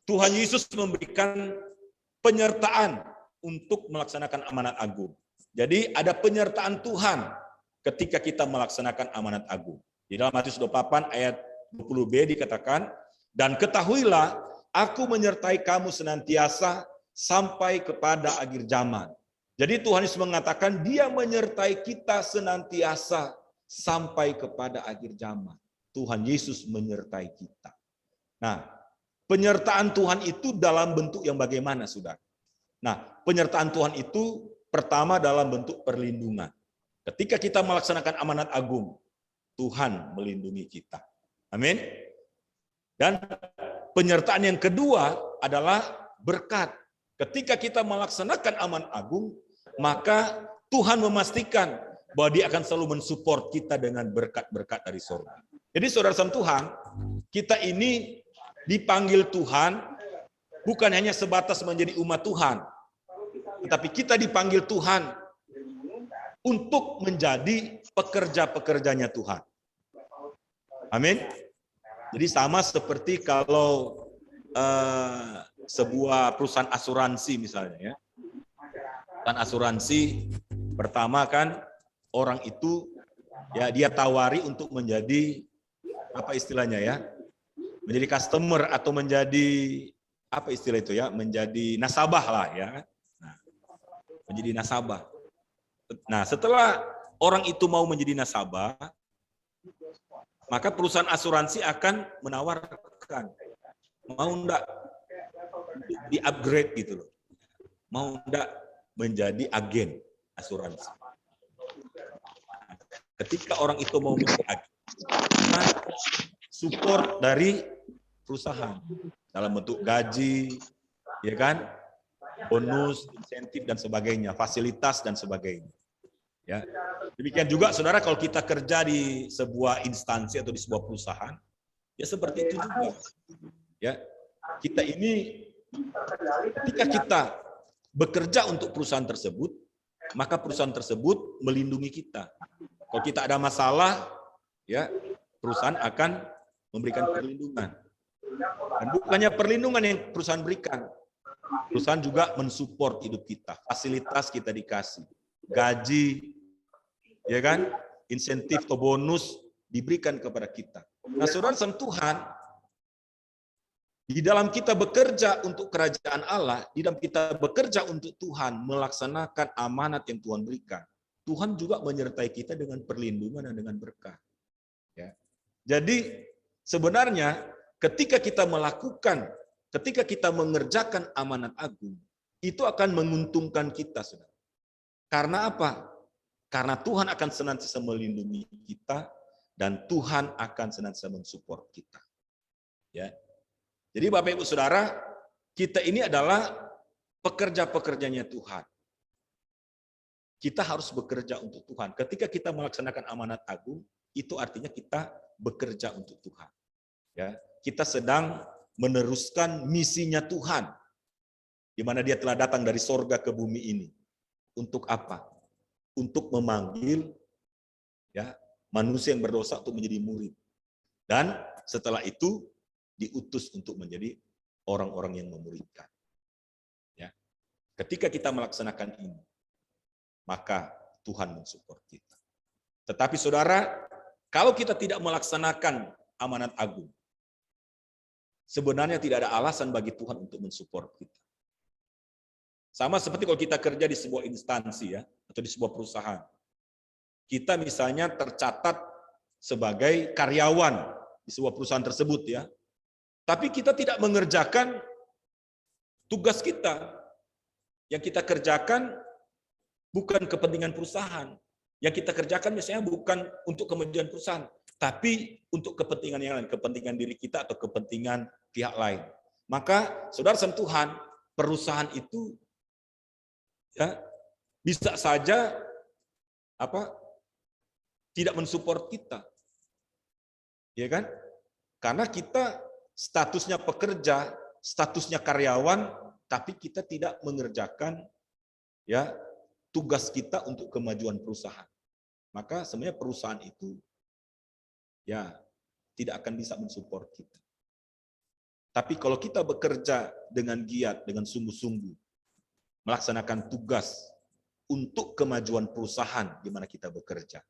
Tuhan Yesus memberikan penyertaan untuk melaksanakan amanat agung. Jadi ada penyertaan Tuhan ketika kita melaksanakan amanat agung. Di dalam Matius 28 ayat 20b dikatakan, dan ketahuilah, aku menyertai kamu senantiasa sampai kepada akhir zaman. Jadi Tuhan Yesus mengatakan dia menyertai kita senantiasa sampai kepada akhir zaman. Tuhan Yesus menyertai kita. Nah, penyertaan Tuhan itu dalam bentuk yang bagaimana, Saudara? Nah, penyertaan Tuhan itu pertama dalam bentuk perlindungan. Ketika kita melaksanakan amanat agung, Tuhan melindungi kita. Amin. Dan penyertaan yang kedua adalah berkat. Ketika kita melaksanakan amanat agung, maka Tuhan memastikan bahwa dia akan selalu mensupport kita dengan berkat-berkat dari surga. Jadi saudara-saudara Tuhan, kita ini dipanggil Tuhan bukan hanya sebatas menjadi umat Tuhan, tetapi kita dipanggil Tuhan untuk menjadi pekerja-pekerjanya Tuhan. Amin. Jadi sama seperti kalau sebuah perusahaan asuransi misalnya, ya. Perusahaan asuransi pertama kan orang itu ya dia tawari untuk menjadi apa istilahnya ya? Menjadi customer atau menjadi apa istilah itu ya? Menjadi nasabah lah ya. Nah, menjadi nasabah. Nah, setelah orang itu mau menjadi nasabah, maka perusahaan asuransi akan menawarkan, mau enggak di-upgrade gitu loh. Mau enggak menjadi agen asuransi. Ketika orang itu mau menjadi agen, support dari perusahaan dalam bentuk gaji, ya kan, bonus, insentif dan sebagainya, fasilitas dan sebagainya. Ya. Demikian juga saudara kalau kita kerja di sebuah instansi atau di sebuah perusahaan, ya seperti itu juga. Ya. Kita ini ketika kita bekerja untuk perusahaan tersebut, maka perusahaan tersebut melindungi kita. Kalau kita ada masalah, ya perusahaan akan memberikan perlindungan. Dan bukannya perlindungan yang perusahaan berikan, perusahaan juga mensupport hidup kita, fasilitas kita dikasih, gaji, ya kan, insentif atau bonus diberikan kepada kita. Nah, saudara sama Tuhan, di dalam kita bekerja untuk kerajaan Allah, di dalam kita bekerja untuk Tuhan, melaksanakan amanat yang Tuhan berikan, Tuhan juga menyertai kita dengan perlindungan dan dengan berkat. Ya. Jadi sebenarnya ketika kita melakukan, ketika kita mengerjakan amanat agung, itu akan menguntungkan kita, saudara. Karena apa? Karena Tuhan akan senantiasa melindungi kita dan Tuhan akan senantiasa mensupport kita. Ya. Jadi Bapak Ibu Saudara, kita ini adalah pekerja-pekerjanya Tuhan. Kita harus bekerja untuk Tuhan. Ketika kita melaksanakan amanat agung, itu artinya kita bekerja untuk Tuhan. Ya, kita sedang meneruskan misinya Tuhan, di mana Dia telah datang dari sorga ke bumi ini. Untuk apa? Untuk memanggil ya manusia yang berdosa untuk menjadi murid. Dan setelah itu diutus untuk menjadi orang-orang yang memuridkan. Ya. Ketika kita melaksanakan ini, maka Tuhan mensupport kita. Tetapi saudara, kalau kita tidak melaksanakan amanat agung, sebenarnya tidak ada alasan bagi Tuhan untuk mensupport kita. Sama seperti kalau kita kerja di sebuah instansi ya, atau di sebuah perusahaan. Kita misalnya tercatat sebagai karyawan di sebuah perusahaan tersebut ya. Tapi kita tidak mengerjakan tugas kita. Yang kita kerjakan bukan kepentingan perusahaan. Yang kita kerjakan biasanya bukan untuk kemajuan perusahaan, tapi untuk kepentingan yang lain, kepentingan diri kita atau kepentingan pihak lain. Maka saudara sentuhan, perusahaan itu ya bisa saja tidak mensupport kita. Ya kan? Karena kita statusnya pekerja, statusnya karyawan, tapi kita tidak mengerjakan ya tugas kita untuk kemajuan perusahaan. Maka sebenarnya perusahaan itu ya tidak akan bisa mensupport kita. Tapi kalau kita bekerja dengan giat, dengan sungguh-sungguh, melaksanakan tugas untuk kemajuan perusahaan di mana kita bekerja,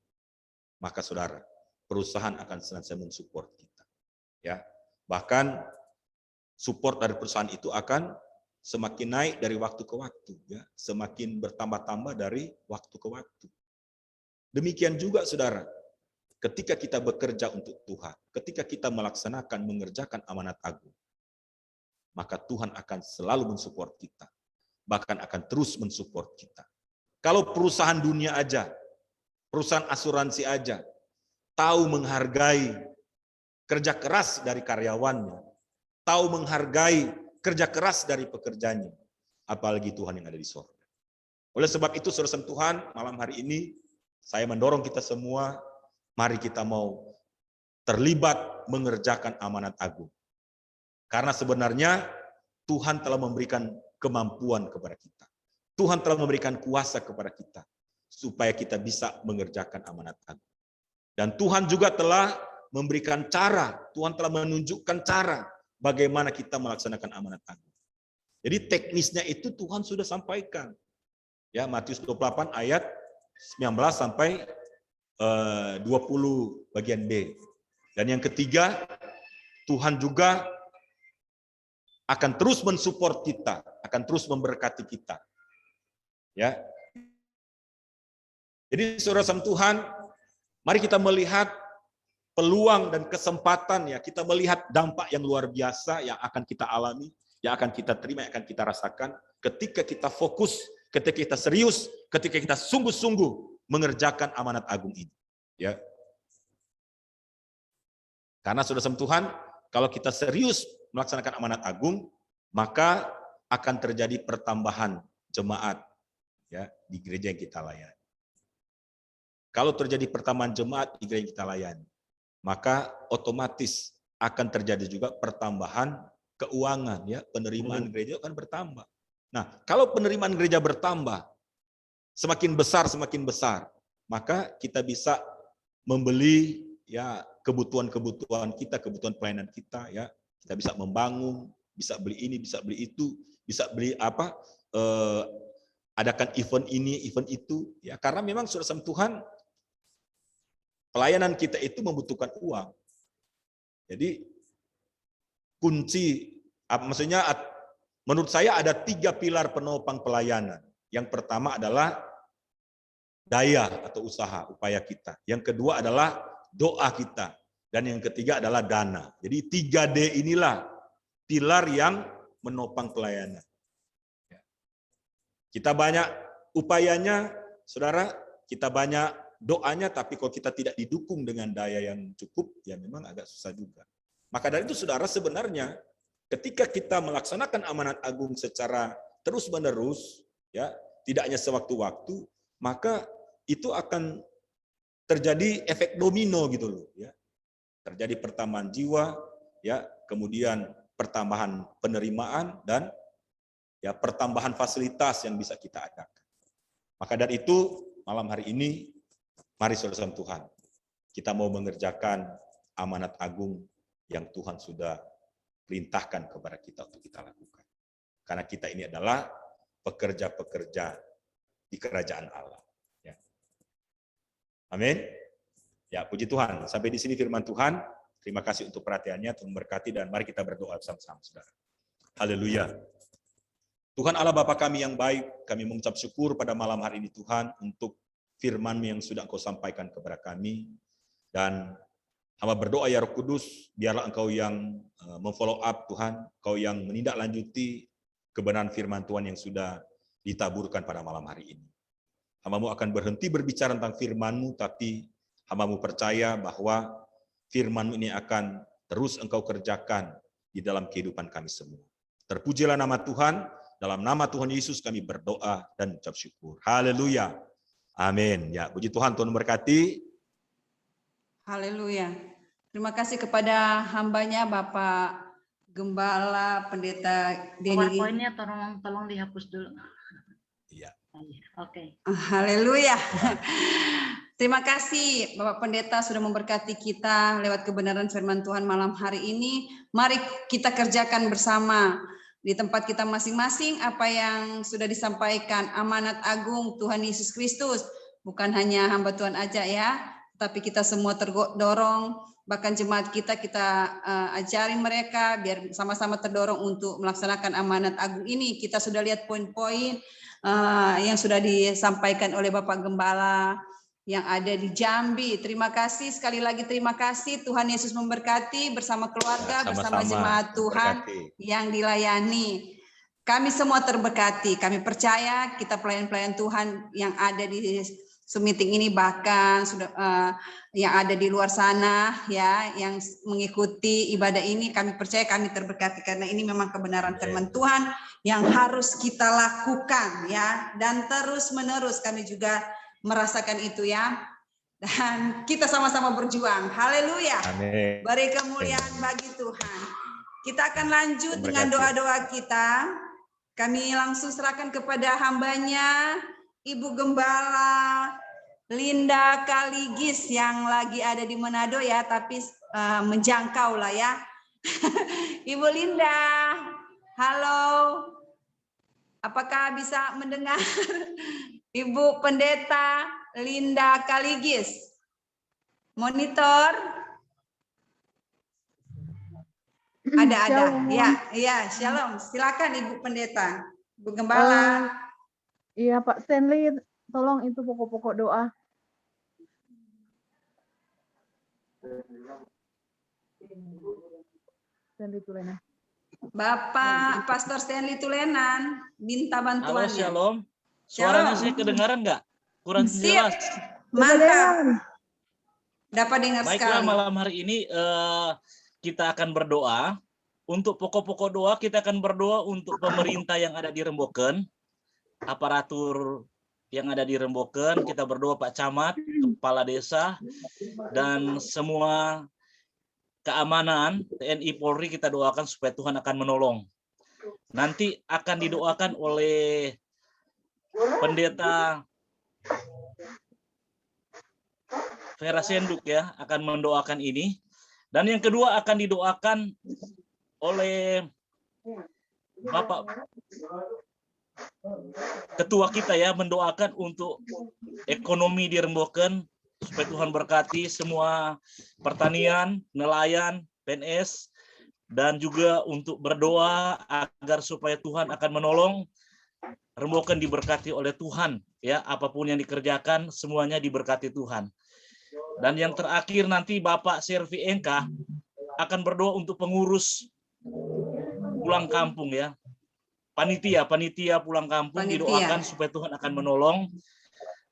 maka saudara, perusahaan akan senantiasa mensupport kita. Ya, bahkan support dari perusahaan itu akan semakin naik dari waktu ke waktu, ya, semakin bertambah-tambah dari waktu ke waktu. Demikian juga saudara, ketika kita bekerja untuk Tuhan, ketika kita melaksanakan, mengerjakan amanat agung, maka Tuhan akan selalu mensupport kita, bahkan akan terus mensupport kita. Kalau perusahaan dunia aja, perusahaan asuransi aja, tahu menghargai kerja keras dari karyawannya, tahu menghargai kerja keras dari pekerjanya, apalagi Tuhan yang ada di sorga. Oleh sebab itu, saudara Tuhan, malam hari ini saya mendorong kita semua, mari kita mau terlibat mengerjakan amanat agung. Karena sebenarnya Tuhan telah memberikan kemampuan kepada kita. Tuhan telah memberikan kuasa kepada kita supaya kita bisa mengerjakan amanat agung. Dan Tuhan juga telah memberikan cara, Tuhan telah menunjukkan cara bagaimana kita melaksanakan amanat agung. Jadi teknisnya itu Tuhan sudah sampaikan. Ya, Matius 28 ayat 19 sampai 20 bagian B. Dan yang ketiga, Tuhan juga akan terus mensupport kita, akan terus memberkati kita. Ya. Jadi saudara sama Tuhan, mari kita melihat peluang dan kesempatan, ya, kita melihat dampak yang luar biasa yang akan kita alami, yang akan kita terima, yang akan kita rasakan ketika kita fokus, ketika kita serius, ketika kita sungguh-sungguh mengerjakan amanat agung ini. Ya. Karena saudara sama Tuhan, kalau kita serius melaksanakan amanat agung, maka akan terjadi pertambahan jemaat, ya, di gereja yang kita layani. Kalau terjadi pertambahan jemaat di gereja yang kita layani, maka otomatis akan terjadi juga pertambahan keuangan, ya, penerimaan gereja akan bertambah. Nah, kalau penerimaan gereja bertambah, semakin besar, maka kita bisa membeli, ya, kebutuhan-kebutuhan kita, kebutuhan pelayanan kita, ya. Kita bisa membangun, bisa beli ini, bisa beli itu, bisa beli apa? Adakan event ini, event itu, ya. Karena memang saudara sama Tuhan, pelayanan kita itu membutuhkan uang. Jadi kunci, maksudnya menurut saya ada 3 pilar penopang pelayanan. Yang pertama adalah daya atau usaha, upaya kita. Yang kedua adalah doa kita. Dan yang ketiga adalah dana. Jadi 3D inilah pilar yang menopang pelayanan. Kita banyak upayanya, saudara, kita banyak doanya, tapi kalau kita tidak didukung dengan daya yang cukup, ya memang agak susah juga. Maka dari itu, saudara, sebenarnya ketika kita melaksanakan amanat agung secara terus-menerus, ya, tidak hanya sewaktu-waktu, maka itu akan terjadi efek domino gitu loh, ya. Terjadi pertambahan jiwa, ya, kemudian pertambahan penerimaan dan, ya, pertambahan fasilitas yang bisa kita adakan. Maka dari itu, malam hari ini, mari saudara Tuhan, kita mau mengerjakan amanat agung yang Tuhan sudah perintahkan kepada kita untuk kita lakukan. Karena kita ini adalah pekerja-pekerja di kerajaan Allah. Ya. Amin. Ya, puji Tuhan. Sampai di sini firman Tuhan. Terima kasih untuk perhatiannya, Tuhan memberkati, dan mari kita berdoa bersama-sama, saudara. Haleluya. Tuhan Allah Bapa kami yang baik, kami mengucap syukur pada malam hari ini Tuhan untuk firman-Mu yang sudah Engkau sampaikan kepada kami. Dan hamba berdoa ya Roh Kudus, biarlah Engkau yang memfollow up Tuhan, Engkau yang menindaklanjuti kebenaran firman Tuhan yang sudah ditaburkan pada malam hari ini. Hamba-Mu akan berhenti berbicara tentang firman-Mu, tapi hamba-Mu percaya bahwa firman-Mu ini akan terus Engkau kerjakan di dalam kehidupan kami semua. Terpujilah nama Tuhan, dalam nama Tuhan Yesus kami berdoa dan ucap syukur. Haleluya. Amin. Ya, puji Tuhan, Tuhan memberkati. Haleluya. Terima kasih kepada hambanya Bapak Gembala Pendeta Denny. PowerPoint-nya tolong dihapus dulu. Iya. Oke. Haleluya. Terima kasih Bapak Pendeta sudah memberkati kita lewat kebenaran firman Tuhan malam hari ini. Mari kita kerjakan bersama di tempat kita masing-masing apa yang sudah disampaikan, amanat agung Tuhan Yesus Kristus. Bukan hanya hamba Tuhan aja ya, tapi kita semua terdorong, bahkan jemaat kita ajarin mereka biar sama-sama terdorong untuk melaksanakan amanat agung ini. Kita sudah lihat poin-poin yang sudah disampaikan oleh Bapak Gembala yang ada di Jambi. Terima kasih, sekali lagi terima kasih. Tuhan Yesus memberkati bersama keluarga, bersama jemaat Tuhan yang dilayani. Kami semua terberkati. Kami percaya kita pelayan-pelayan Tuhan yang ada di meeting ini, bahkan sudah yang ada di luar sana ya, yang mengikuti ibadah ini, kami percaya kami terberkati karena ini memang kebenaran firman Tuhan yang harus kita lakukan ya, dan terus menerus kami juga merasakan itu ya, dan kita sama-sama berjuang. Haleluya. Amin. Beri kemuliaan bagi Tuhan. Kita akan lanjut dengan doa-doa kita. Kami langsung serahkan kepada hambanya Ibu Gembala Linda Kaligis yang lagi ada di Manado ya, tapi menjangkau lah ya. Ibu Linda, halo. Apakah bisa mendengar? Ibu Pendeta Linda Kaligis. Monitor. Ada. Ya, shalom. Silakan Ibu Pendeta. Ibu Gembala. Iya Pak Stanley, tolong itu pokok-pokok doa. Stanley Tulenan. Bapak Pastor Stanley Tulenan, minta bantuan. Halo, shalom. Suaranya saya kedengaran nggak? Kurang jelas. Mantap. Dapat dengar Baiklah, sekali. malam hari ini kita akan berdoa. Untuk pokok-pokok doa, kita akan berdoa untuk pemerintah yang ada di Remboken, aparatur yang ada di Remboken, kita berdoa Pak Camat, Kepala Desa, dan semua keamanan TNI Polri kita doakan supaya Tuhan akan menolong. Nanti akan didoakan oleh Pendeta Vera Senduk ya, akan mendoakan ini. Dan yang kedua akan didoakan oleh Bapak Ketua kita ya, mendoakan untuk ekonomi di Remboken supaya Tuhan berkati semua pertanian, nelayan, PNS, dan juga untuk berdoa agar supaya Tuhan akan menolong Remboken diberkati oleh Tuhan ya, apapun yang dikerjakan semuanya diberkati Tuhan. Dan yang terakhir nanti Bapak Servi Engka akan berdoa untuk pengurus pulang kampung ya. Panitia pulang kampung didoakan supaya Tuhan akan menolong.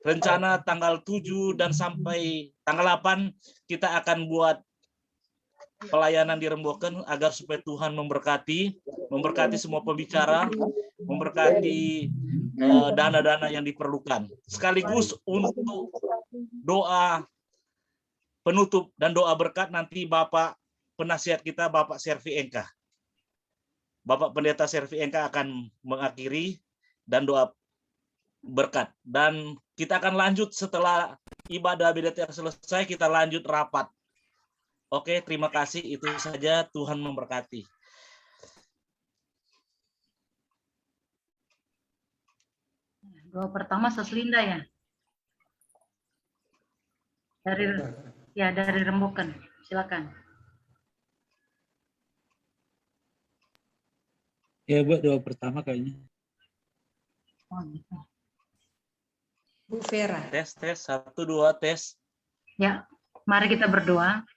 Rencana tanggal 7 dan sampai tanggal 8 kita akan buat pelayanan di Remboken agar supaya Tuhan memberkati semua pembicara, memberkati dana-dana yang diperlukan. Sekaligus untuk doa penutup dan doa berkat nanti Bapak penasihat kita Bapak Servi Engka. Bapak Pendeta Servi Engka akan mengakhiri dan doa berkat. Dan kita akan lanjut setelah ibadah BDTR selesai, kita lanjut rapat. Oke, terima kasih. Itu saja, Tuhan memberkati. Doa pertama Seslinda ya. Dari Remboken. Silakan. Ya, buat doa pertama kayaknya. Oh, gitu. Bu Vera. Tes, 1, 2, tes. Ya, mari kita berdoa.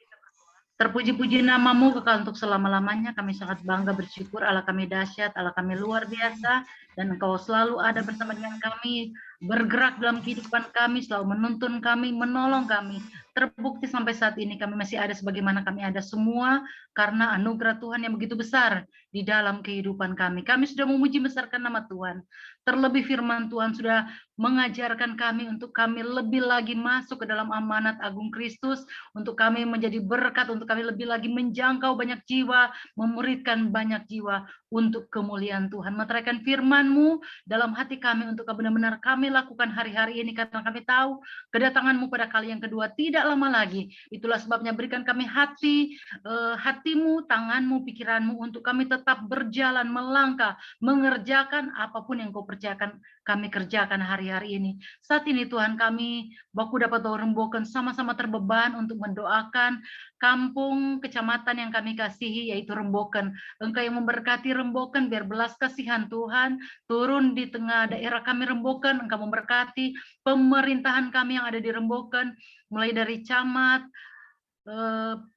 Terpuji-puji namamu kekal untuk selama-lamanya. Kami sangat bangga bersyukur Allah kami dahsyat, Allah kami luar biasa, dan Engkau selalu ada bersama dengan kami, bergerak dalam kehidupan kami, selalu menuntun kami, menolong kami. Terbukti sampai saat ini kami masih ada sebagaimana kami ada semua karena anugerah Tuhan yang begitu besar di dalam kehidupan kami. Kami sudah memuji besarkan nama Tuhan. Terlebih firman Tuhan sudah mengajarkan kami untuk kami lebih lagi masuk ke dalam amanat agung Kristus, untuk kami menjadi berkat, untuk kami lebih lagi menjangkau banyak jiwa, memuridkan banyak jiwa untuk kemuliaan Tuhan. Meteraikan firman-Mu dalam hati kami untuk benar-benar kami lakukan hari-hari ini, karena kami tahu kedatangan-Mu pada kali yang kedua tidak lama lagi. Itulah sebabnya berikan kami hatimu, tanganmu, pikiranmu untuk kami tetap berjalan, melangkah, mengerjakan apapun yang Kau percayakan kami kerjakan hari-hari ini. Saat ini Tuhan, kami baku dapat rembukan sama-sama terbeban untuk mendoakan kampung, kecamatan yang kami kasihi, yaitu Remboken. Engkau yang memberkati Remboken, biar belas kasihan Tuhan turun di tengah daerah kami Remboken. Engkau memberkati pemerintahan kami yang ada di Remboken, mulai dari camat,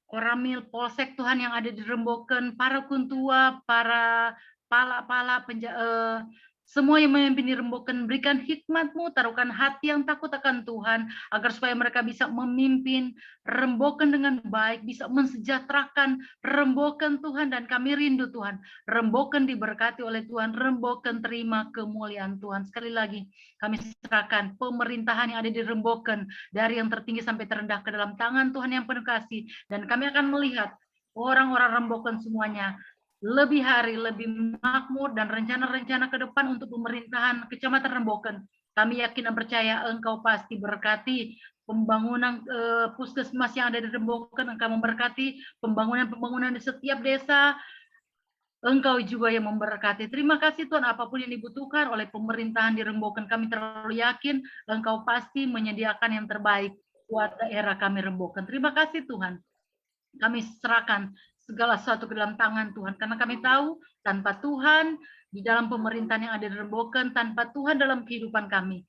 Koramil, Polsek Tuhan yang ada di Remboken, para kuntua, para pala-pala, semua yang memimpin di Remboken, berikan hikmat-Mu, taruhkan hati yang takut akan Tuhan, agar supaya mereka bisa memimpin Remboken dengan baik, bisa mensejahterakan Remboken Tuhan, dan kami rindu Tuhan, Remboken diberkati oleh Tuhan, Remboken terima kemuliaan Tuhan. Sekali lagi, kami serahkan pemerintahan yang ada di Remboken, dari yang tertinggi sampai terendah ke dalam tangan Tuhan yang penuh kasih, dan kami akan melihat orang-orang Remboken semuanya lebih hari, lebih makmur, dan rencana-rencana ke depan untuk pemerintahan Kecamatan Remboken. Kami yakin dan percaya Engkau pasti berkati pembangunan puskesmas yang ada di Remboken, Engkau memberkati pembangunan-pembangunan di setiap desa, Engkau juga yang memberkati. Terima kasih Tuhan, apapun yang dibutuhkan oleh pemerintahan di Remboken, kami terlalu yakin Engkau pasti menyediakan yang terbaik buat daerah kami Remboken. Terima kasih Tuhan. Kami serahkan segala sesuatu ke dalam tangan Tuhan, karena kami tahu tanpa Tuhan di dalam pemerintahan yang ada di Remboken, tanpa Tuhan dalam kehidupan kami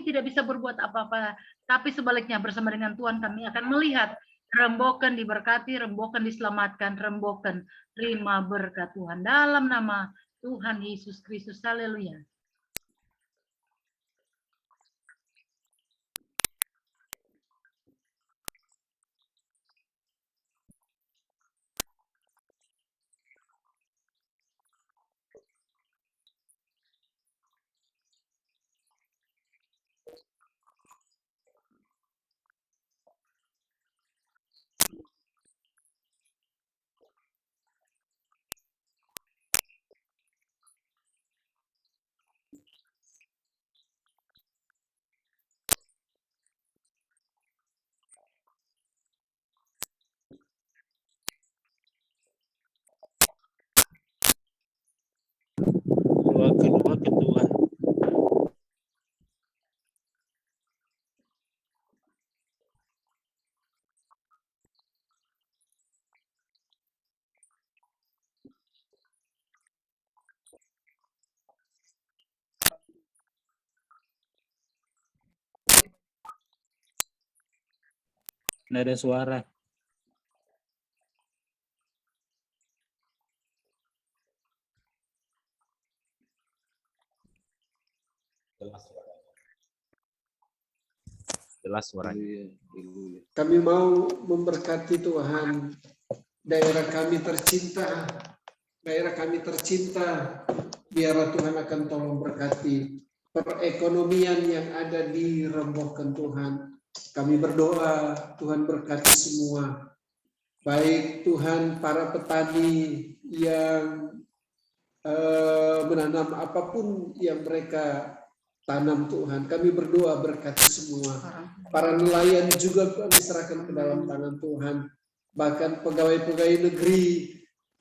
tidak bisa berbuat apa-apa. Tapi sebaliknya, bersama dengan Tuhan kami akan melihat Remboken diberkati, Remboken diselamatkan, Remboken terima berkat Tuhan dalam nama Tuhan Yesus Kristus. Haleluya. Doa ke Tuhan. Nggak ada suara. Jelas suaranya. Kami mau memberkati Tuhan daerah kami tercinta, biarlah Tuhan akan tolong berkati perekonomian yang ada di Remboken Tuhan. Kami berdoa Tuhan berkati semua, baik Tuhan para petani yang menanam apapun yang mereka tanam Tuhan, kami berdoa berkati semua. Para nelayan juga kami serahkan ke dalam tangan Tuhan. Bahkan pegawai-pegawai negeri,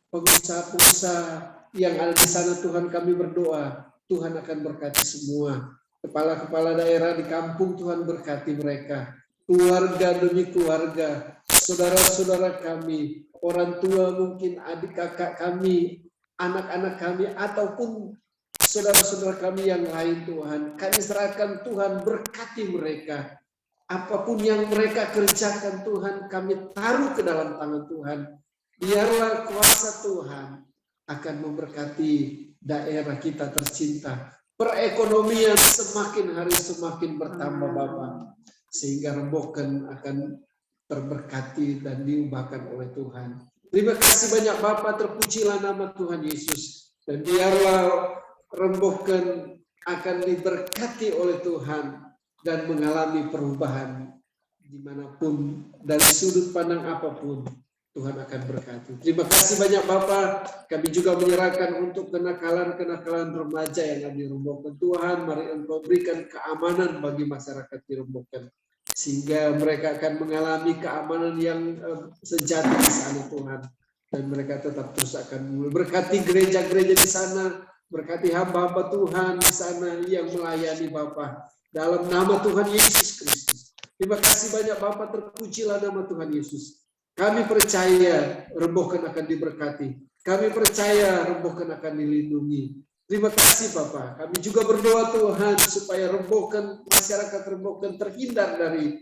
pengusaha-pengusaha yang ada di sana Tuhan, kami berdoa Tuhan akan berkati semua. Kepala-kepala daerah di kampung Tuhan berkati mereka. Keluarga demi keluarga, saudara-saudara kami, orang tua mungkin adik kakak kami, anak-anak kami, ataupun saudara-saudara kami yang lain Tuhan, kami serahkan Tuhan berkati mereka. Apapun yang mereka kerjakan Tuhan, kami taruh ke dalam tangan Tuhan. Biarlah kuasa Tuhan akan memberkati daerah kita tercinta. Perekonomian semakin hari semakin bertambah Bapa, sehingga Remboken akan terberkati dan diubahkan oleh Tuhan. Terima kasih banyak Bapa, terpujilah nama Tuhan Yesus. Dan biarlah Remboken akan diberkati oleh Tuhan dan mengalami perubahan dimanapun, dari sudut pandang apapun, Tuhan akan berkati. Terima kasih banyak Bapak. Kami juga menyerahkan untuk kenakalan-kenakalan remaja yang ada di Remboken. Tuhan, mari Engkau berikan keamanan bagi masyarakat di Remboken, sehingga mereka akan mengalami keamanan yang sejati di sana Tuhan. Dan mereka tetap terus akan berkati gereja-gereja di sana, berkati hamba-hamba Tuhan di sana yang melayani Bapa. Dalam nama Tuhan Yesus Kristus. Terima kasih banyak Bapak, terpujilah nama Tuhan Yesus. Kami percaya Remboken akan diberkati. Kami percaya Remboken akan dilindungi. Terima kasih Bapak. Kami juga berdoa Tuhan supaya Remboken, masyarakat Remboken terhindar dari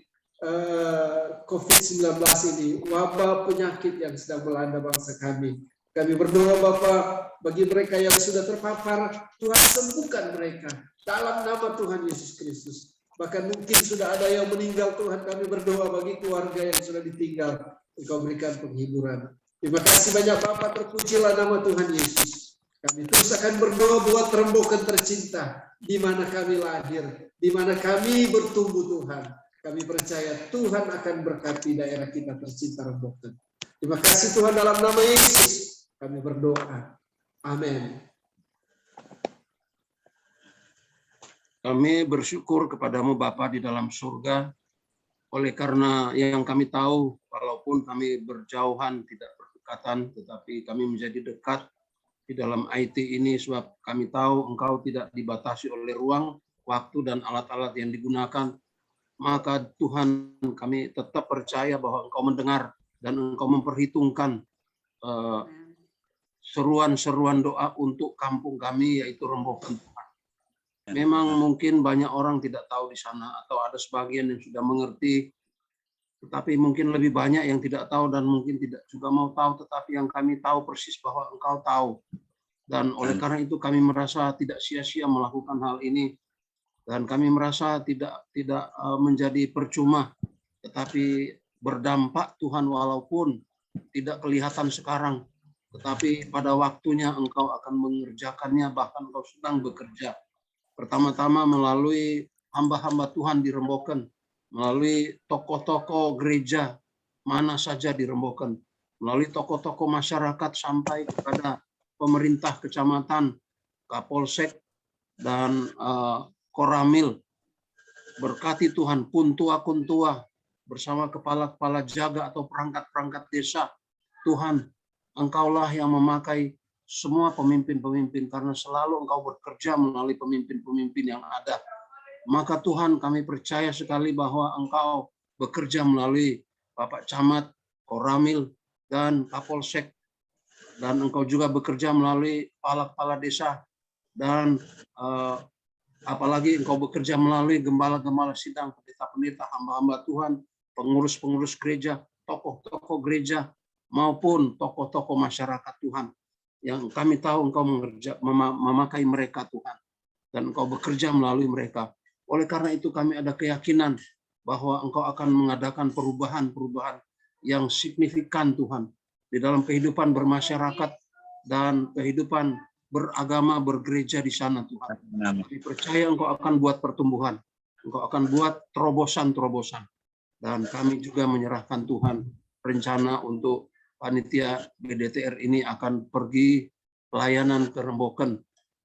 COVID-19 ini, wabah penyakit yang sedang melanda bangsa kami. Kami berdoa Bapak, bagi mereka yang sudah terpapar, Tuhan sembuhkan mereka dalam nama Tuhan Yesus Kristus. Bahkan mungkin sudah ada yang meninggal Tuhan, kami berdoa bagi keluarga yang sudah ditinggal, Engkau berikan penghiburan. Terima kasih banyak Bapak, terpujilah nama Tuhan Yesus. Kami terus akan berdoa buat Remboken tercinta, di mana kami lahir, di mana kami bertumbuh Tuhan. Kami percaya Tuhan akan berkati daerah kita tercinta Remboken. Terima kasih Tuhan, dalam nama Yesus kami berdoa. Amin. Kami bersyukur kepadamu Bapa di dalam surga, oleh karena yang kami tahu, walaupun kami berjauhan, tidak berdekatan, tetapi kami menjadi dekat di dalam IT ini, sebab kami tahu Engkau tidak dibatasi oleh ruang, waktu, dan alat-alat yang digunakan. Maka Tuhan, kami tetap percaya bahwa Engkau mendengar dan Engkau memperhitungkan seruan-seruan doa untuk kampung kami, yaitu Remboken. Memang mungkin banyak orang tidak tahu di sana, atau ada sebagian yang sudah mengerti, tetapi mungkin lebih banyak yang tidak tahu dan mungkin tidak juga mau tahu, tetapi yang kami tahu persis bahwa Engkau tahu. Dan oleh karena itu kami merasa tidak sia-sia melakukan hal ini, dan kami merasa tidak menjadi percuma, tetapi berdampak Tuhan, walaupun tidak kelihatan sekarang, tetapi pada waktunya Engkau akan mengerjakannya, bahkan Engkau sedang bekerja. Pertama-tama melalui hamba-hamba Tuhan di Remboken, melalui tokoh-tokoh gereja mana saja di Remboken, melalui tokoh-tokoh masyarakat sampai kepada pemerintah kecamatan, Kapolsek, dan Koramil. Berkati Tuhan, kuntua-kuntua bersama kepala-kepala jaga atau perangkat-perangkat desa. Tuhan, Engkaulah yang memakai semua pemimpin-pemimpin, karena selalu Engkau bekerja melalui pemimpin-pemimpin yang ada. Maka Tuhan, kami percaya sekali bahwa Engkau bekerja melalui Bapak Camat, Koramil, dan Kapolsek, dan Engkau juga bekerja melalui kepala-kepala desa, dan apalagi Engkau bekerja melalui gembala-gembala sidang, pendeta-pendeta, hamba-hamba Tuhan, pengurus-pengurus gereja, tokoh-tokoh gereja, maupun tokoh-tokoh masyarakat Tuhan. Yang kami tahu Engkau memakai mereka Tuhan, dan Engkau bekerja melalui mereka. Oleh karena itu kami ada keyakinan bahwa Engkau akan mengadakan perubahan-perubahan yang signifikan Tuhan di dalam kehidupan bermasyarakat dan kehidupan beragama, bergereja di sana Tuhan. Kami percaya Engkau akan buat pertumbuhan, Engkau akan buat terobosan-terobosan, dan kami juga menyerahkan Tuhan rencana untuk panitia BDTR ini akan pergi pelayanan ke Remboken.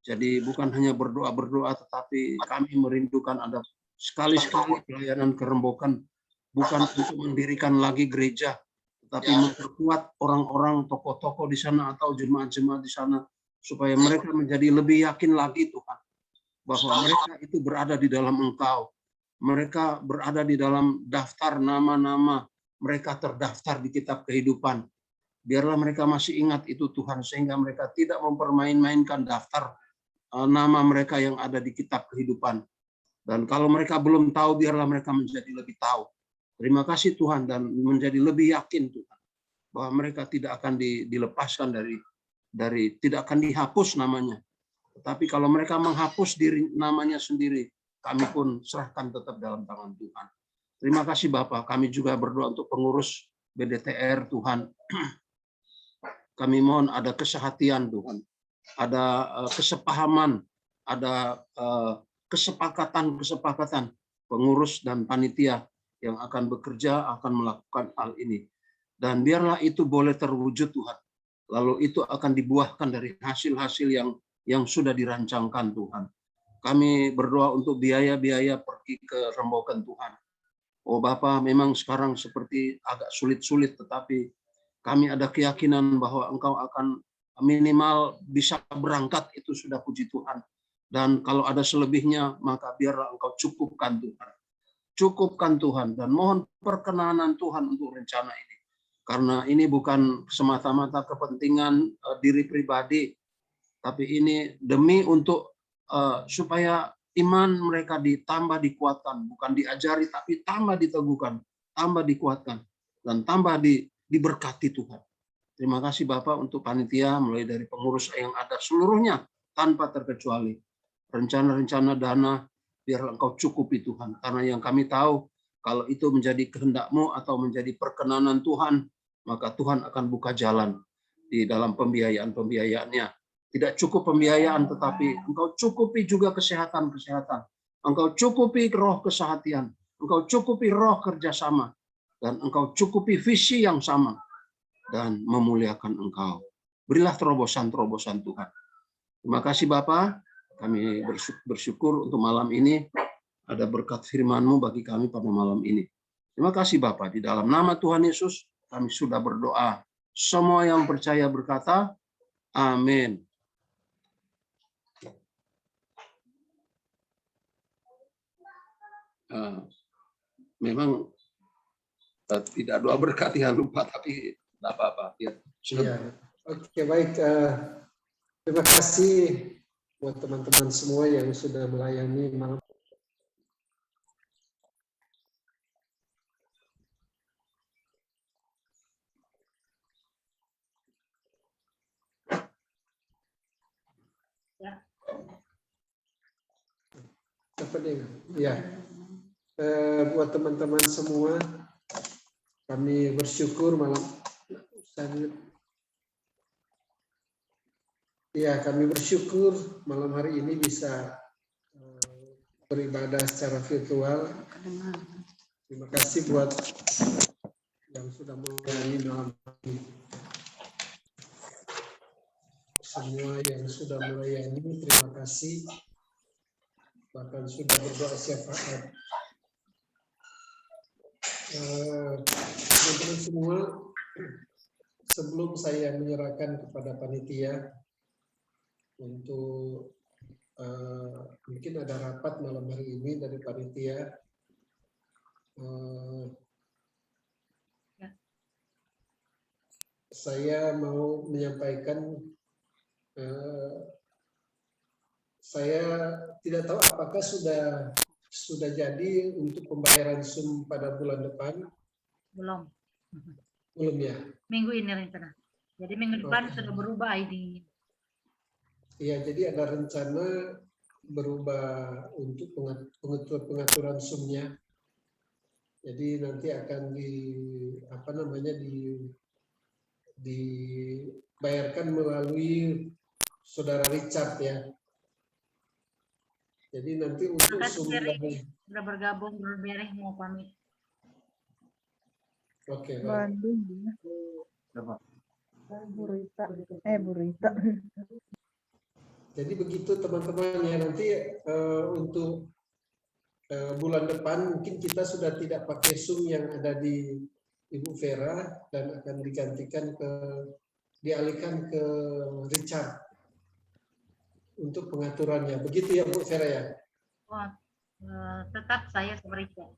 Jadi bukan hanya berdoa-berdoa, tetapi kami merindukan ada sekali-sekali pelayanan ke Remboken, bukan untuk mendirikan lagi gereja, tetapi memperkuat orang-orang, tokoh-tokoh di sana atau jemaat-jemaat di sana, supaya mereka menjadi lebih yakin lagi Tuhan, bahwa mereka itu berada di dalam Engkau. Mereka berada di dalam daftar nama-nama, mereka terdaftar di kitab kehidupan. Biarlah mereka masih ingat itu Tuhan, sehingga mereka tidak mempermain-mainkan daftar nama mereka yang ada di kitab kehidupan. Dan kalau mereka belum tahu, biarlah mereka menjadi lebih tahu. Terima kasih Tuhan, dan menjadi lebih yakin Tuhan bahwa mereka tidak akan dilepaskan dari tidak akan dihapus namanya. Tetapi kalau mereka menghapus diri namanya sendiri, kami pun serahkan tetap dalam tangan Tuhan. Terima kasih Bapak. Kami juga berdoa untuk pengurus BDTR Tuhan. Kami mohon ada kesehatian Tuhan, ada kesepahaman, ada kesepakatan pengurus dan panitia yang akan bekerja, akan melakukan hal ini. Dan biarlah itu boleh terwujud Tuhan. Lalu itu akan dibuahkan dari hasil-hasil yang sudah dirancangkan Tuhan. Kami berdoa untuk biaya-biaya pergi ke Rembokan Tuhan. Oh Bapa, memang sekarang seperti agak sulit-sulit, tetapi kami ada keyakinan bahwa Engkau akan minimal bisa berangkat, itu sudah puji Tuhan. Dan kalau ada selebihnya, maka biarlah Engkau cukupkan Tuhan. Cukupkan Tuhan, dan mohon perkenanan Tuhan untuk rencana ini. Karena ini bukan semata-mata kepentingan diri pribadi, tapi ini demi untuk supaya iman mereka ditambah dikuatkan, bukan diajari, tapi tambah diteguhkan, tambah dikuatkan, dan tambah diberkati Tuhan. Terima kasih Bapak untuk panitia, mulai dari pengurus yang ada seluruhnya, tanpa terkecuali. Rencana-rencana dana, biarlah Engkau cukupi Tuhan. Karena yang kami tahu, kalau itu menjadi kehendak-Mu atau menjadi perkenanan Tuhan, maka Tuhan akan buka jalan di dalam pembiayaan-pembiayaannya. Tidak cukup pembiayaan, tetapi Engkau cukupi juga kesehatan-kesehatan. Engkau cukupi roh kesehatian. Engkau cukupi roh kerjasama. Dan Engkau cukupi visi yang sama. Dan memuliakan Engkau. Berilah terobosan-terobosan Tuhan. Terima kasih Bapak. Kami bersyukur untuk malam ini. Ada berkat firman-Mu bagi kami pada malam ini. Terima kasih Bapak. Di dalam nama Tuhan Yesus, kami sudah berdoa. Semua yang percaya berkata, amin. Memang tidak doa berkat yang lupa, tapi tidak apa-apa. Ya. Oke, baik. Terima kasih buat teman-teman semua yang sudah melayani malam. Ya, buat teman-teman semua, kami bersyukur malam hari ini bisa beribadah secara virtual. Terima kasih buat yang sudah melayani malam ini. Semua yang sudah melayani, terima kasih. Bahkan sudah berdoa syafaat. Teman-teman semua, sebelum saya menyerahkan kepada panitia untuk mungkin ada rapat malam hari ini dari panitia, saya mau menyampaikan, saya tidak tahu apakah sudah jadi untuk pembayaran SUM pada bulan depan. Belum ya. Minggu ini rencana. Jadi minggu depan sudah berubah ID. Iya, jadi ada rencana berubah untuk pengaturan SUM-nya. Jadi nanti akan dibayarkan melalui Saudara Richard ya. Jadi nanti untuk SUM dari sudah bergabung, Berberih mau pamit. Oke. Bandung. Burita. Jadi begitu teman-teman ya, nanti untuk bulan depan mungkin kita sudah tidak pakai SUM yang ada di Ibu Vera dan akan dialihkan ke Richard untuk pengaturannya. Begitu ya Bu Vera ya? Oh, tetap saya sama Richard.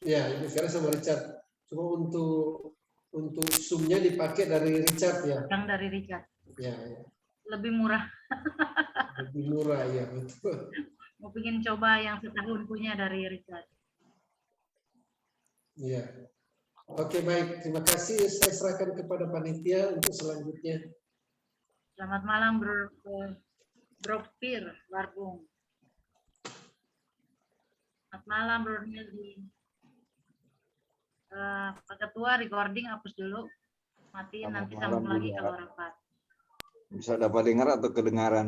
Ya, Ibu Vera sama Richard. Cuma untuk SUM-nya dipakai dari Richard ya? Yang dari Richard. Ya. Lebih murah. Lebih murah ya, betul. Mau pengen coba yang setahun punya dari Richard. Iya. Oke, baik. Terima kasih. Saya serahkan kepada panitia untuk selanjutnya. Selamat malam, Bro Pir, Barbung. Selamat malam, Bro Nelly. Pak Ketua, recording hapus dulu. Matiin, Selamat nanti malam sambung lagi juga. kalau rapat. Bisa dapat dengar atau kedengaran?